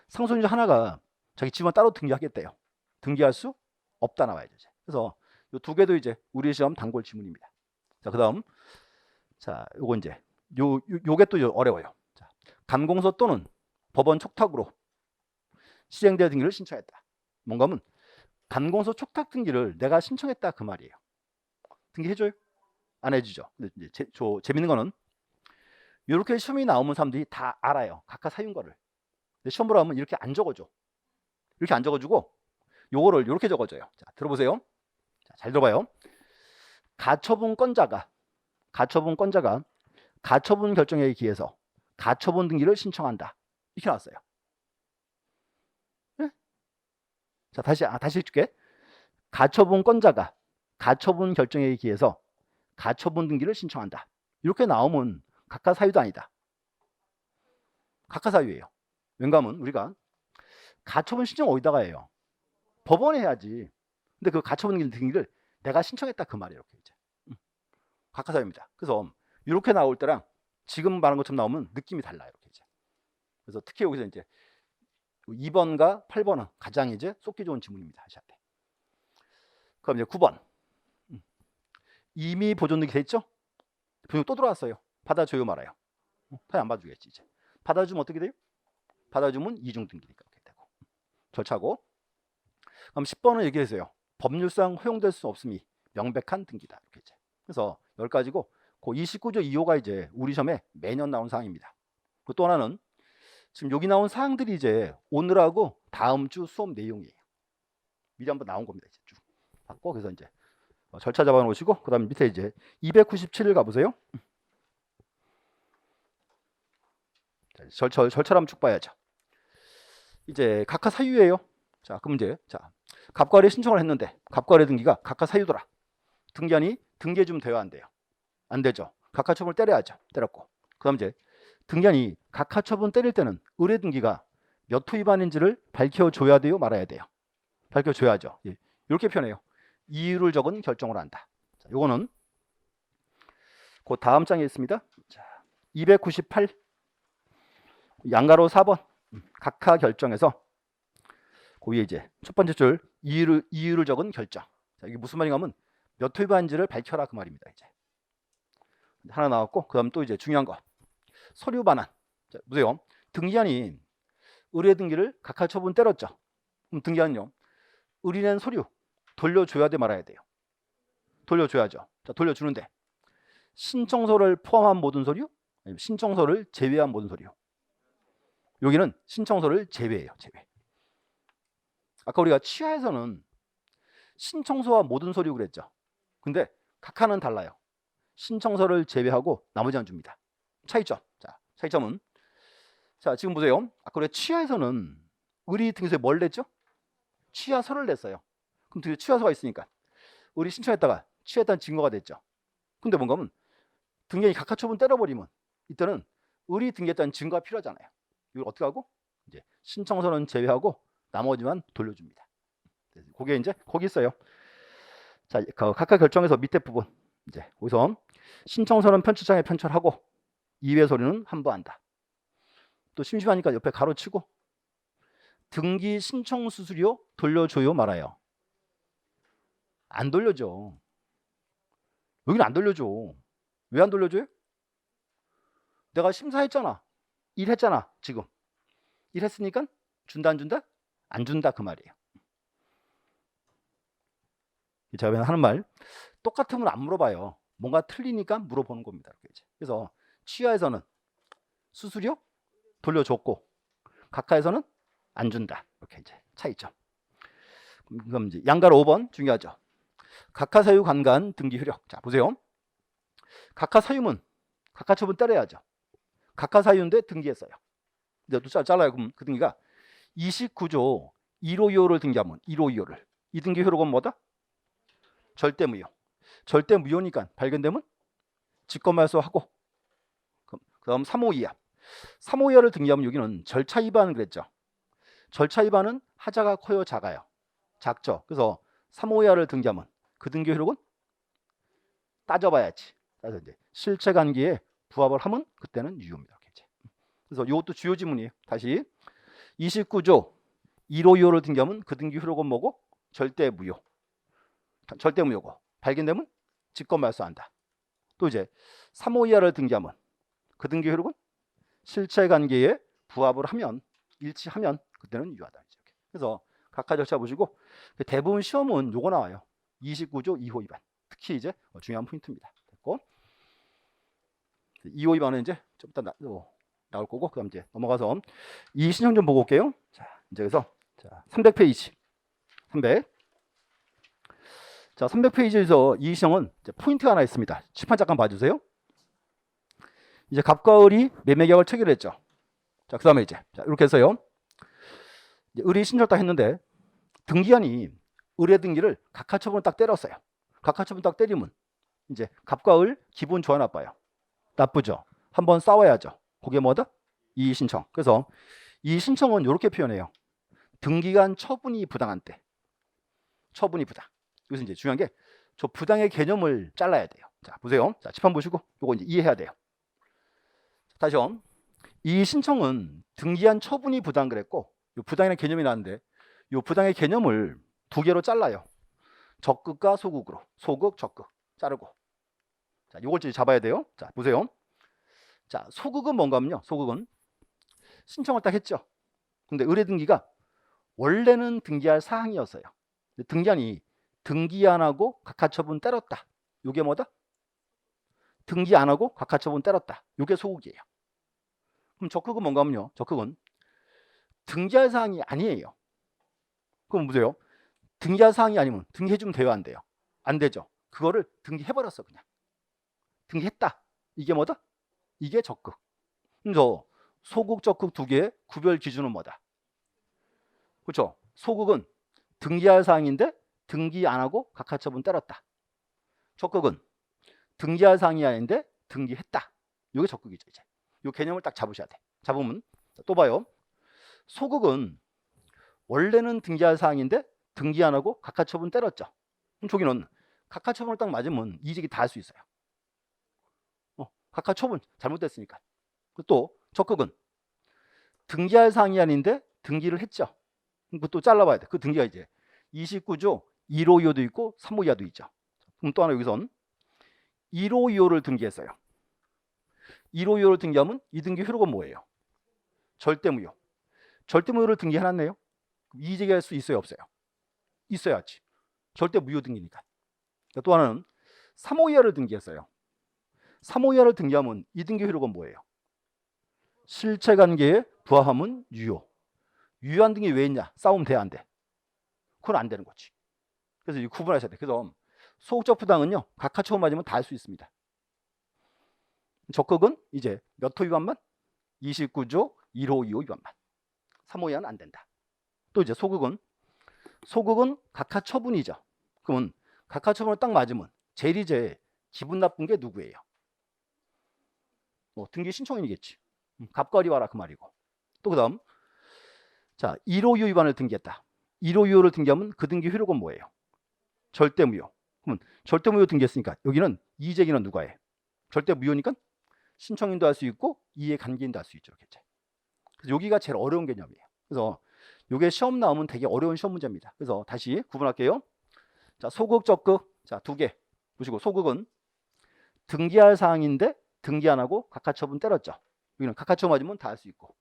상속인 중 하나가 자기 지분 따로 등기하겠대요. 등기할 수 없다 나와야죠. 그래서 이 두 개도 이제 우리 시험 단골 지문입니다. 자, 그다음 자, 요거 이제 요게 또 어려워요. 자, 감공서 또는 법원 촉탁으로 시행될 등기를 신청했다. 뭔가 하면 감공서 촉탁 등기를 내가 신청했다 그 말이에요. 등기해줘요? 안 해주죠. 근데 이제 재밌는 거는 이렇게 시험이 나오면 사람들이 다 알아요. 각각 사유인 거를. 근데 시험 보러 가면 이렇게 안 적어줘. 이렇게 안 적어주고 요거를 이렇게 적어줘요. 자, 들어보세요. 자, 잘 들어봐요. 가처분권자가 가처분 결정에 기해서 가처분 등기를 신청한다. 이렇게 나왔어요. 네? 자, 다시 해줄게. 가처분권자가 가처분 결정에 기해서 가처분 등기를 신청한다. 이렇게 나오면 각각 사유도 아니다. 각각 사유예요. 왠가 하면 우리가 가처분 신청 어디다가 해요? 법원에 해야지. 근데 그 가처분 등기를 내가 신청했다 그 말이에요. 이렇게 이제 각하사유입니다. 그래서 이렇게 나올 때랑 지금 말한 것처럼 나오면 느낌이 달라요. 이렇게 이제. 그래서 특히 여기서 이제 2번과 8번은 가장 이제 쏟기 좋은 지문입니다. 하시한테. 그럼 이제 9번. 이미 보존 등기 돼 있죠? 분명 또 들어왔어요. 받아줘요 말아요. 당연히 안 받아주겠지 이제. 받아주면 어떻게 돼요? 받아주면 이중 등기니까 이렇게 되고. 절차고. 그럼 10번은 얘기했어요. 법률상 허용될 수 없음이 명백한 등기다. 이렇게 이제. 그래서 10가지고 그 29조 2호가 이제 우리 시험에 매년 나온 사항입니다. 그 또 하나는 지금 여기 나온 사항들이 이제 오늘하고 다음 주 수업 내용이에요. 미리 한번 나온 겁니다. 이제 쭉 받고 그래서 이제 절차 잡아 놓으시고 그다음 밑에 이제 297을 가보세요. 절차를 한번 쭉 봐야죠. 이제 각하 사유예요. 자, 그럼 이제 갑과래 신청을 했는데 갑과래 등기가 각하 사유더라. 등기한이 등기해 주면 돼요, 안 돼요? 안 되죠. 각하처분을 때려야죠. 때렸고. 그다음 이제 등기한이 각하처분 때릴 때는 의뢰 등기가 몇 호 위반인지를 밝혀줘야 돼요, 말아야 돼요? 밝혀줘야죠. 예. 이렇게 표현해요. 이유를 적은 결정을 한다. 자, 요거는 그 다음 장에 있습니다. 자, 298 양가로 4번 각하 결정에서 그 위에 이제 첫 번째 줄 이유를 적은 결정. 자, 이게 무슨 말인가 하면 몇 호 위반인지를 밝혀라 그 말입니다. 이제 하나 나왔고 그다음 또 이제 중요한 거 서류 반환. 자, 보세요. 등기한이 의뢰 등기를 각하 처분 때렸죠. 그럼 등기한은요 의뢰낸 서류 돌려줘야 돼 말아야 돼요? 돌려줘야죠. 자, 돌려주는데 신청서를 포함한 모든 서류, 아니면 신청서를 제외한 모든 서류. 여기는 신청서를 제외해요. 제외. 아까 우리가 취하에서는 신청서와 모든 서류 그랬죠. 근데 각하는 달라요. 신청서를 제외하고 나머지는 줍니다. 차이점. 자, 차이점은 자 지금 보세요. 아까 우리가 취하에서는 의뢰 등기소에 뭘 냈죠? 취하서를 냈어요. 그럼 뒤에 취하서가 있으니까 의뢰 신청했다가 취했다는 증거가 됐죠. 근데 뭔가 하면 등기한이 각하 처분 때려버리면 이때는 의뢰 등기했다는 증거가 필요하잖아요. 이걸 어떻게 하고 이제 신청서는 제외하고 나머지만 돌려줍니다. 그게 이제 거기 있어요. 자, 각하 결정에서 밑에 부분 이제 거기서 신청서는 편집장에 편철하고 이외 서류는 함부한다. 또 심심하니까 옆에 가로치고 등기 신청 수수료 돌려줘요 말아요? 안 돌려줘. 여기는 안 돌려줘. 왜 안 돌려줘요? 내가 심사했잖아. 일했잖아. 지금 일했으니까 준다 안 준다? 안 준다 그 말이에요. 제가 하는 말 똑같으면 안 물어봐요. 뭔가 틀리니까 물어보는 겁니다. 그래서 취하에서는 수수료 돌려줬고 각하에서는 안 준다. 이렇게 이제 차이점. 그럼 이제 양가로 5번 중요하죠. 각하 사유 관간 등기 효력. 자, 보세요. 각하 사유면 각하 처분 때려야죠. 각하 사유인데 등기했어요. 근데 또 잘라요. 그럼 그 등기가 29조 1호 2호를 등기하면 1호 2호를 이 등기 효력은 뭐다? 절대 무효. 절대 무효니까 발견되면 직권말소하고 그다음 3호 이하. 3호 이하를 등기하면 여기는 절차 위반 그랬죠. 절차 위반은 하자가 커요, 작아요? 작죠. 그래서 3호 이하를 등기하면 그 등기 효력은 따져봐야지. 그래서 이제 실체 관계에 부합을 하면 그때는 유효입니다. 그래서 이것도 주요 지문이에요. 다시 29조 1호 2호를 등기하면 그 등기 효력은 뭐고? 절대 무효. 절대 무효고 발견되면 직권말소한다. 또 이제 3호 이하를 등기하면 그 등기 효력은 실체 관계에 부합을 하면 일치하면 그때는 유효하다. 그래서 각하 절차 보시고 대부분 시험은 요거 나와요. 29조 2호 위반. 특히 이제 중요한 포인트입니다. 됐고 2호 위반은 이제 좀 이따 나올 거고 그다음 이제 넘어가서 이 신청 좀 보고 올게요. 자, 이제 그래서 300페이지 300. 자, 300페이지에서 이 신청은 포인트가 하나 있습니다. 칠판 잠깐 봐주세요. 이제 갑과 을이 매매계약을 체결했죠. 자, 그다음에 이제 이렇게 해서요. 을이 신청 딱 했는데 등기한이 을의 등기를 각하 처분을 딱 때렸어요. 각하 처분 딱 때리면 이제 갑과 을 기분 좋아 나빠요? 나쁘죠. 한번 싸워야죠. 그게 뭐다? 이의 신청. 그래서 이의 신청은 이렇게 표현해요. 등기간 처분이 부당한 때. 처분이 부당. 여기서 이제 중요한 게 저 부당의 개념을 잘라야 돼요. 자, 보세요. 자, 칠판 보시고 요거 이제 이해해야 돼요. 다시요. 이 신청은 등기한 처분이 부당 그랬고 요 부당이라는 개념이 나왔는데 요 부당의 개념을 두 개로 잘라요. 적극과 소극으로. 소극, 적극 자르고. 자, 요걸 이제 잡아야 돼요. 자, 보세요. 자, 소극은 뭔가 하면요. 소극은 신청을 딱 했죠. 근데 의뢰등기가 원래는 등기할 사항이었어요. 등기한이 등기 안 하고 각하처분 때렸다. 요게 뭐다? 등기 안 하고 각하처분 때렸다. 요게 소극이에요. 그럼 적극은 뭔가 하면요. 적극은 등기할 사항이 아니에요. 그럼 보세요. 등기할 사항이 아니면 등기해주면 돼요, 안 돼요? 안 되죠. 그거를 등기해버렸어, 그냥. 등기했다. 이게 뭐다? 이게 적극. 그래서 소극, 적극 두 개의 구별 기준은 뭐다? 그렇죠? 소극은 등기할 사항인데 등기 안 하고 각하처분 때렸다. 적극은 등기할 사항이 아닌데 등기했다. 이게 적극이죠. 이제 이 개념을 딱 잡으셔야 돼. 잡으면 또 봐요. 소극은 원래는 등기할 사항인데 등기 안 하고 각하처분 때렸죠. 그럼 저기는 각하처분을 딱 맞으면 이직이 다 할 수 있어요. 각하처분 잘못됐으니까. 또 적극은 등기할 사항이 아닌데 등기를 했죠. 그것도 잘라봐야 돼. 그 등기가 이제 29조 1호 2호도 있고 3호 이하도 있죠. 그럼 또 하나 여기선 1호 2호를 등기했어요. 1호 2호를 등기하면 이 등기 효력은 뭐예요? 절대무효. 절대무효를 등기해놨네요. 이의제기할 수 있어요, 없어요? 있어야지. 절대무효 등기니까. 또 하나는 3호 이하를 등기했어요. 3호 이하를 등기하면 이 등기 효력은 뭐예요? 실체관계에 부합하면 유효. 유효한 등기 왜 있냐? 싸우면 돼, 안 돼? 그건 안 되는 거지. 그래서 이 구분하셔야 돼. 그래서 소극적 부당은요, 각하처분 맞으면 다 할 수 있습니다. 적극은 이제 몇 호 위반만? 29조 1호, 2호 위반만. 3호 이하는 안 된다. 또 이제 소극은 각하처분이죠. 그러면 각하처분을 딱 맞으면 제일 이제 기분 나쁜 게 누구예요? 뭐 등기 신청인이겠지. 갑과리 와라 그 말이고. 또 그다음 자 1호 2호 위반을 등기했다. 1호 2호를 등기하면 그 등기 효력은 뭐예요? 절대무효. 그러면 절대무효 등기했으니까 여기는 이의제기는 누가 해? 절대무효니까 신청인도 할 수 있고 이해관계인도 할 수 있죠. 이렇게. 그래서 여기가 제일 어려운 개념이에요. 그래서 이게 시험 나오면 되게 어려운 시험 문제입니다. 그래서 다시 구분할게요. 자, 소극, 적극. 자, 두 개 보시고 소극은 등기할 사항인데 등기 안 하고 각하처분 때렸죠. 여기는 각하처분 맞으면 다 할 수 있고.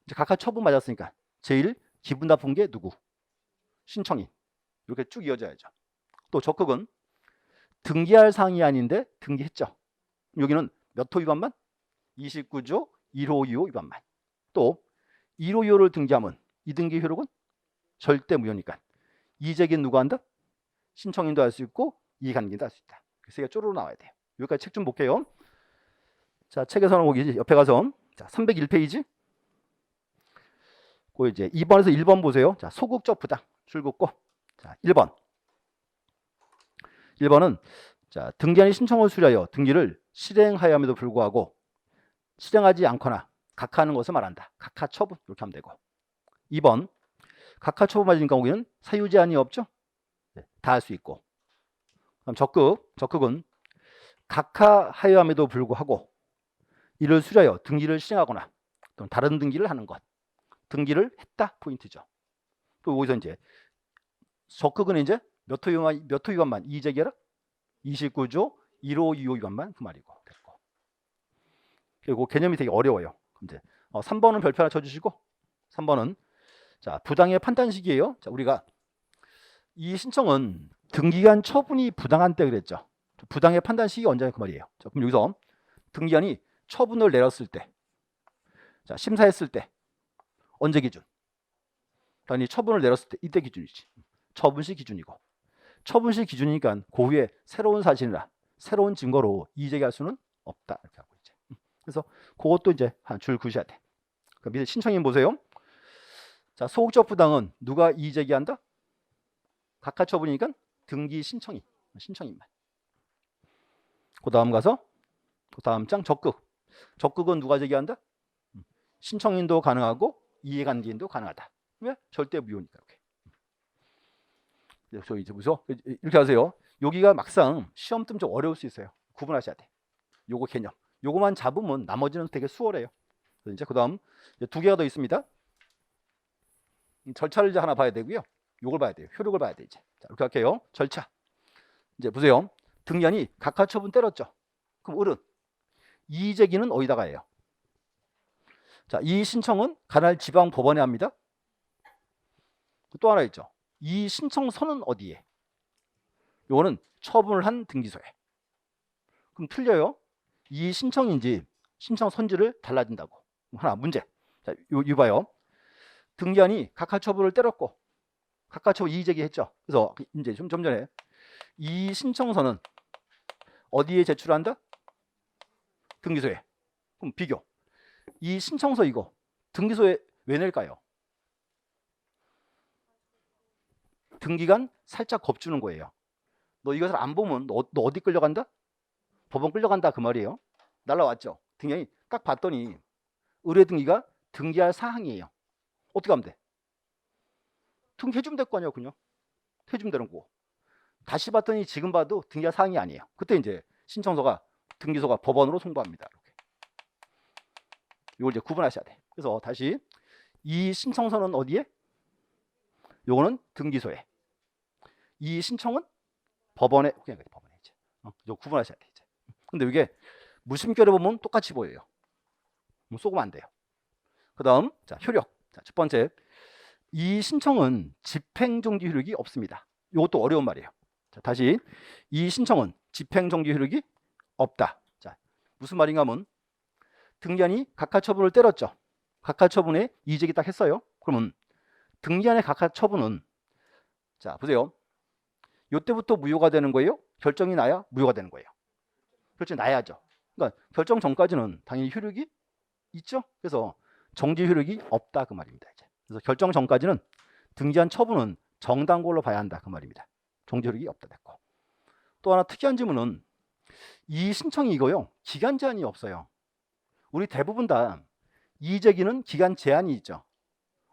이제 각하처분 맞았으니까 제일 기분 나쁜 게 누구? 신청인. 이렇게 쭉 이어져야죠. 또 적극은 등기할 사항이 아닌데 등기했죠. 여기는 몇 호 위반만? 29조 1호, 2호 위반만. 또 1호, 2호를 등기하면 이 등기 효력은 절대 무효니까 이의제기는 누가 한다? 신청인도 할 수 있고 이해관계인도 할 수 있다. 그래서 이게 쪼르르 나와야 돼요. 여기까지 책 좀 볼게요. 자, 책에서는 거기 옆에 가서 자, 301페이지. 그 이제 2번에서 1번 보세요. 자, 소극적 부당 줄 긋고. 자, 1번. 1번은 자, 등기한이 신청을 수리하여 등기를 실행하여함에도 불구하고 실행하지 않거나 각하하는 것을 말한다. 각하처분 이렇게 하면 되고. 2번. 각하처분 맞으니까 거기는 사유 제한이 없죠. 네, 다 할 수 있고. 그럼 적극은 각하하여함에도 불구하고 이를 수리하여 등기를 실행하거나 또는 다른 등기를 하는 것. 등기를 했다 포인트죠. 또 여기서 이제 적극은 이제 몇 호 위반만 이의제기하라? 29조 1호, 2호 위반만 그 말이고. 됐고. 그리고 개념이 되게 어려워요. 이제 3번은 별표 하나 쳐주시고 3번은 자 부당의 판단식이에요. 자 우리가 이 신청은 등기한 처분이 부당한 때 그랬죠. 부당의 판단식이 언제냐 그 말이에요. 자, 그럼 여기서 등기한이 처분을 내렸을 때, 자 심사했을 때 언제 기준? 당연히 처분을 내렸을 때 이때 기준이지. 처분시 기준이고. 처분시 기준이니까 그 후에 새로운 사실이나 새로운 증거로 이의제기할 수는 없다 이렇게 하고 이제. 그래서 그것도 이제 한 줄 그으셔야 돼. 그럼 밑에 신청인 보세요. 자 소극적 부당은 누가 이의제기한다? 각하처분이니까 등기 신청인만. 그 다음 가서 그 다음 장 적극은 누가 제기한다? 신청인도 가능하고 이해관계인도 가능하다. 왜? 절대 무효니까. 이렇게. 저 이제 보죠. 이렇게 하세요. 여기가 막상 시험 뜨면 좀 어려울 수 있어요. 구분하셔야 돼. 요거 개념. 요거만 잡으면 나머지는 되게 수월해요. 그래서 이제 그다음 두 개가 더 있습니다. 절차를 이제 하나 봐야 되고요. 요걸 봐야 돼요. 효력을 봐야 돼 이제. 자, 이렇게 할게요. 절차. 이제 보세요. 등기한이 각하처분 때렸죠. 그럼 을은 이의제기는 어디다가 해요? 자, 이 신청은 관할 지방 법원에 합니다. 또 하나 있죠. 이 신청서는 어디에? 요거는 처분을 한 등기소에. 그럼 틀려요. 이 신청인지 신청 선지를 달라진다고. 하나 문제. 자, 요 봐요. 등기한이 각하처분을 때렸고 각하처분 이의제기했죠. 그래서 이제 좀 전에 이 신청서는 어디에 제출한다? 등기소에. 그럼 비교. 이 신청서 이거 등기소에 왜 낼까요? 등기관 살짝 겁주는 거예요. 너 이것을 안 보면 너 어디 끌려간다? 법원 끌려간다 그 말이에요. 날라왔죠. 등기관이 딱 봤더니 의뢰 등기가 등기할 사항이에요. 어떻게 하면 돼? 등기해주면 될 거 아니야 그냥. 해주면 되는 거고. 다시 봤더니 지금 봐도 등기할 사항이 아니에요. 그때 이제 신청서가 등기소가 법원으로 송부합니다. 이렇게. 이걸 이제 구분하셔야 돼. 그래서 다시 이 신청서는 어디에? 요거는 등기소에. 이 신청은 법원에. 그냥 법원에 이제. 이거 구분하셔야 돼 이제. 근데 이게 무심결에 보면 똑같이 보여요. 쏘면 안 돼요. 그다음 자 효력. 자, 첫 번째 이 신청은 집행정지 효력이 없습니다. 이것도 어려운 말이에요. 자, 다시 이 신청은 집행정지 효력이 없다. 자, 무슨 말인가 하면 등기한이 각하처분을 때렸죠. 각하처분에 이의제기 딱 했어요. 그러면 등기한의 각하처분은 자 보세요. 이때부터 무효가 되는 거예요? 결정이 나야 무효가 되는 거예요? 결정이 나야죠. 그러니까 결정 전까지는 당연히 효력이 있죠. 그래서 정지 효력이 없다 그 말입니다. 이제. 그래서 결정 전까지는 등기한 처분은 정당한 걸로 봐야 한다 그 말입니다. 정지 효력이 없다 됐고. 또 하나 특이한 질문은 이 신청이 이거요. 기간 제한이 없어요. 우리 대부분 다 이의제기는 기간 제한이 있죠.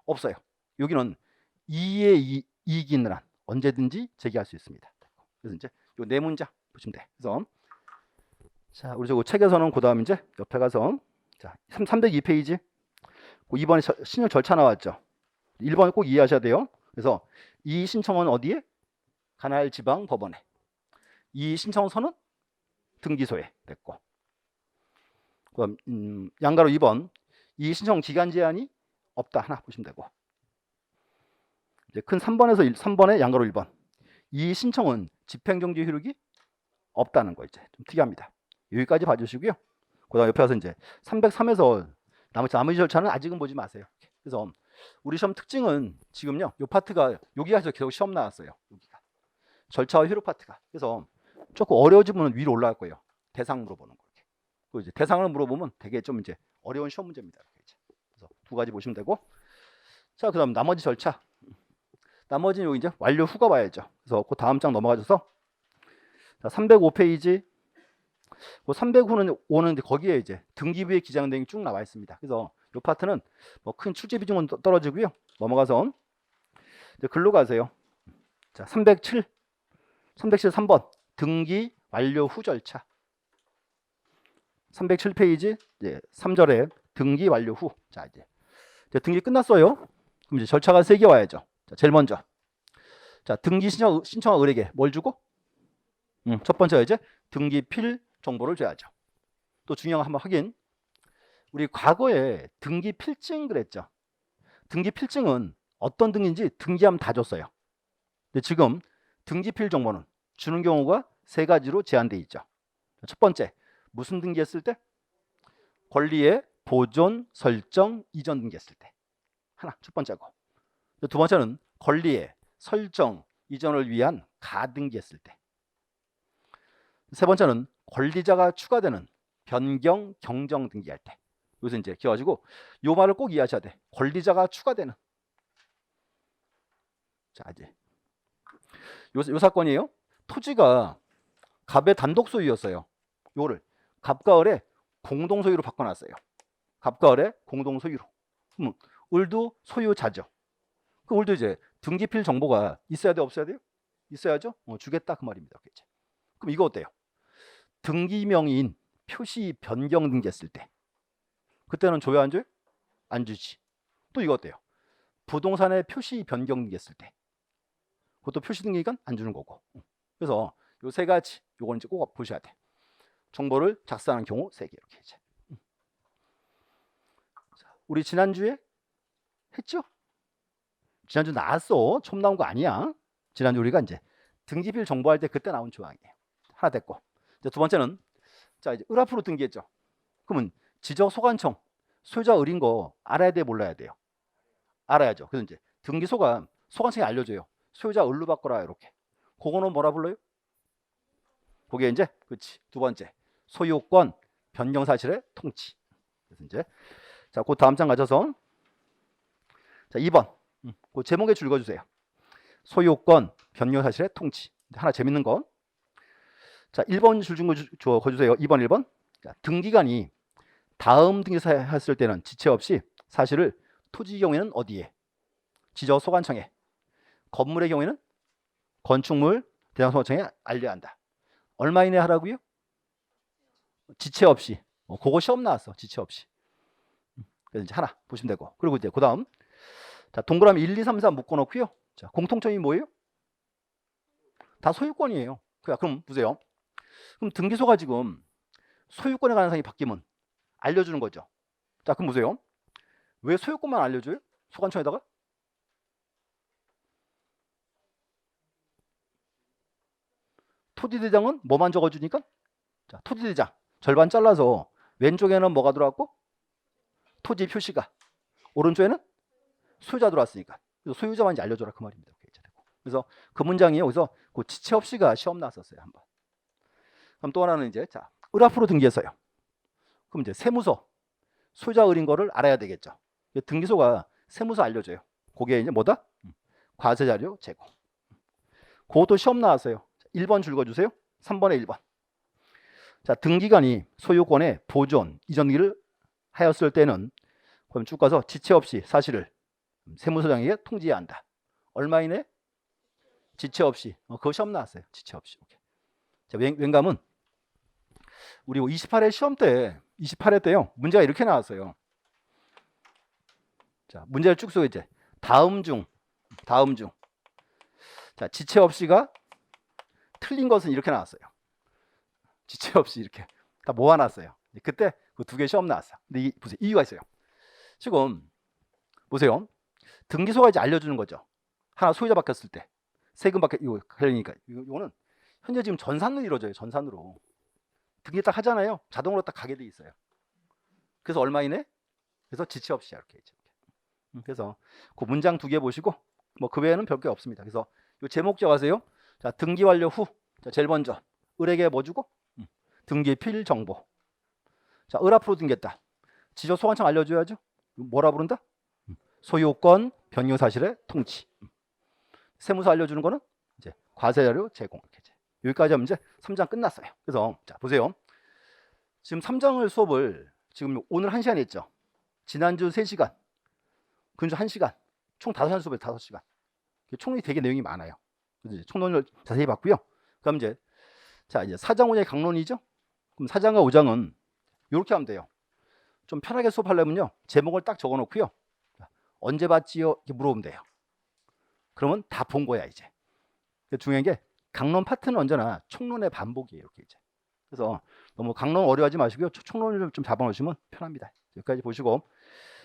없어요. 여기는 이의의 이익이 있는 한 언제든지 제기할 수 있습니다. 그래서 이제 요 네 문장 보시면 돼. 그래서 자 우리 저 책에서는 그다음 이제 옆에 가서 자 302페이지 2번에 신청 절차 나왔죠. 1번을 꼭 이해하셔야 돼요. 그래서 이 신청은 어디에? 관할 지방 법원에. 이 신청서는 등기소에 됐고. 그럼 양가로 2번 이 신청 기간 제한이 없다 하나 보시면 되고. 이제 큰 3번에서 3번에 양가로 1번. 이 신청은 집행정지 효력이 없다는 거 이제 좀 특이합니다. 여기까지 봐주시고요. 그다음 옆에 와서 이제 303에서 나머지 절차는 아직은 보지 마세요. 그래서 우리 시험 특징은 지금요. 요 파트가 여기가 계속 시험 나왔어요. 여기가 절차와 효력 파트가. 그래서 조금 어려워지면 위로 올라갈 거예요. 대상 물어보는 거. 그 이제 대상을 물어보면 되게 좀 이제 어려운 시험 문제입니다. 그래서 두 가지 보시면 되고. 자, 그다음 나머지 절차. 나머지는 여기 이제 완료 후가 봐야죠. 그래서 그 다음 장 넘어가셔서 자, 305페이지. 그 305는 오는데 거기에 이제 등기부의 기장 등이 쭉 나와 있습니다. 그래서 이 파트는 뭐 큰 출제 비중은 떨어지고요. 넘어가서 이제 글로 가세요. 자, 307 3번 등기 완료 후 절차. 307페이지 이제 3절에 등기 완료 후. 자, 이제 등기 끝났어요. 그럼 이제 절차가 3개 와야죠. 자, 제일 먼저. 자, 등기 신청한 을에게 뭘 주고? 첫 번째가 이제 등기필 정보를 줘야죠. 또 중요한 거 한번 확인. 우리 과거에 등기필증 그랬죠. 등기필증은 어떤 등인지 등기하면 다 줬어요. 근데 지금 등기필 정보는 주는 경우가 3가지로 제한되어 있죠. 첫 번째, 무슨 등기했을 때? 권리의 보존, 설정, 이전 등기했을 때. 하나, 첫 번째고. 두 번째는 권리의 설정, 이전을 위한 가등기했을 때. 세 번째는 권리자가 추가되는 변경, 경정 등기할 때. 여기서 이제 기억하시고 요 말을 꼭 이해하셔야 돼. 권리자가 추가되는. 자, 이제 요 사건이에요. 토지가 갑의 단독 소유였어요. 요거를 갑과 을의 공동 소유로 바꿔놨어요. 갑과 을의 공동 소유로. 그럼 을도 소유자죠. 그 을도 이제 등기필 정보가 있어야 돼, 없어야 돼요? 있어야죠. 주겠다 그 말입니다. 이제. 그럼 이거 어때요? 등기명의인 표시 변경 등기했을 때 그때는 줘야 안 줘요? 안 주지. 또 이거 어때요? 부동산의 표시 변경 등기했을 때 그것도 표시 등기니까 안 주는 거고. 그래서 요 세 가지 요건 이제 꼭 보셔야 돼. 정보를 작성하는 경우 3개 이렇게 이제. 우리 지난주에 했죠? 지난주 나왔어. 처음 나온 거 아니야. 지난주 우리가 이제 등기비를 정보할 때 그때 나온 조항이에요. 하나 됐고. 이제 두 번째는 자 이제 을 앞으로 등기했죠. 그러면 지적 소관청 소유자 을인 거 알아야 돼 몰라야 돼요? 알아야죠. 그래서 이제 등기소가 소관청에 알려줘요. 소유자 을로 바꿔라 이렇게. 그거는 뭐라 불러요? 그게 이제 그렇지. 두 번째 소유권 변경 사실의 통치. 그래서 이제 자, 그 다음 장 가져서 자 2번 그 제목에 줄 읽어주세요. 소유권 변경 사실의 통치. 하나 재밌는 거. 자 1번 줄 준 거 줘주세요. 2번 1번. 자, 등기관이 다음 등기사 했을 때는 지체 없이 사실을 토지 경우에는 어디에? 지적 소관청에. 건물의 경우에는 건축물 대상 소관청에 알려야 한다. 얼마 이내 하라고요? 지체 없이. 그거 시험 나왔어. 지체 없이. 그래서 이제 하나 보시면 되고. 그리고 이제 그다음 자 동그라미 1, 2, 3, 4 묶어 놓고요. 자 공통점이 뭐예요? 다 소유권이에요. 그럼 보세요. 그럼 등기소가 지금 소유권의 가능성이 바뀌면 알려주는 거죠. 자 그럼 보세요. 왜 소유권만 알려줘요? 소관청에다가? 토지대장은 뭐만 적어주니까? 자 토지대장 절반 잘라서 왼쪽에는 뭐가 들어왔고? 토지 표시가. 오른쪽에는 소유자 들어왔으니까. 그래서 소유자만 이제 알려줘라 그 말입니다. 그래서 그 문장이 여기서 그 지체 없이가 시험 나왔었어요 한번. 그럼 또 하나는 이제 자 을 앞으로 등기했어요. 그럼 이제 세무서 소유자 을인 거를 알아야 되겠죠. 등기소가 세무서 알려줘요. 그게 이제 뭐다? 과세자료 제공. 그것도 시험 나왔어요. 1번 줄 읽어주세요. 3번에 1번. 자 등기관이 소유권의 보존 이전 등기를 하였을 때는 그럼 쭉 가서 지체 없이 사실을 세무서장에게 통지해야 한다. 얼마 이내? 지체 없이. 그거 시험 나왔어요. 지체 없이. 오케이. 자, 왠가면 우리 28회 시험 때 28회 때요. 문제가 이렇게 나왔어요. 자, 문제를 쭉 써 이제 다음 중. 자, 지체 없이가 틀린 것은 이렇게 나왔어요. 지체 없이 이렇게 다 모아놨어요. 그때 그 두 개 시험 나왔어. 근데 보세요. 이유가 있어요. 지금 보세요. 등기소가 이제 알려주는 거죠. 하나 소유자 바뀌었을 때 세금 바뀌 이거 그러니까 이거는 현재 지금 전산으로 이루어져요. 전산으로 등기 딱 하잖아요. 자동으로 딱 가게 돼 있어요. 그래서 얼마 이내? 그래서 지체 없이 이렇게. 그래서 그 문장 두 개 보시고 뭐 그 외에는 별게 없습니다. 그래서 이 제목 적으세요. 자 등기 완료 후. 자 제일 먼저 을에게 뭐 주고? 등기필 정보. 자 을 앞으로 등기했다. 지적 소관청 알려줘야죠. 뭐라 부른다? 소유권 변경 사실의 통치. 세무서 알려주는 거는 이제 과세자료 제공. 여기까지 하면 이제 3장 끝났어요. 그래서 자 보세요. 지금 3장을 수업을 지금 오늘 1시간 했죠. 지난주 3시간, 근주 1시간, 총 5시간 수업에 5시간. 총이 되게 내용이 많아요. 그래서 총론을 자세히 봤고요. 그럼 이제 자 이제 4장 5장의 강론이죠. 그럼 4장과 5장은 이렇게 하면 돼요. 좀 편하게 수업하려면요. 제목을 딱 적어놓고요. 언제 봤지요? 이렇게 물어보면 돼요. 그러면 다 본 거야 이제. 중요한 게 강론 파트는 언제나 총론의 반복이에요. 이렇게 이제. 그래서 너무 강론 어려워하지 마시고요. 총론을 좀 잡아놓으시면 편합니다. 여기까지 보시고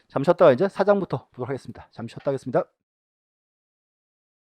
잠시 쉬었다가 이제 4장부터 보도록 하겠습니다. 잠시 쉬었다 하겠습니다.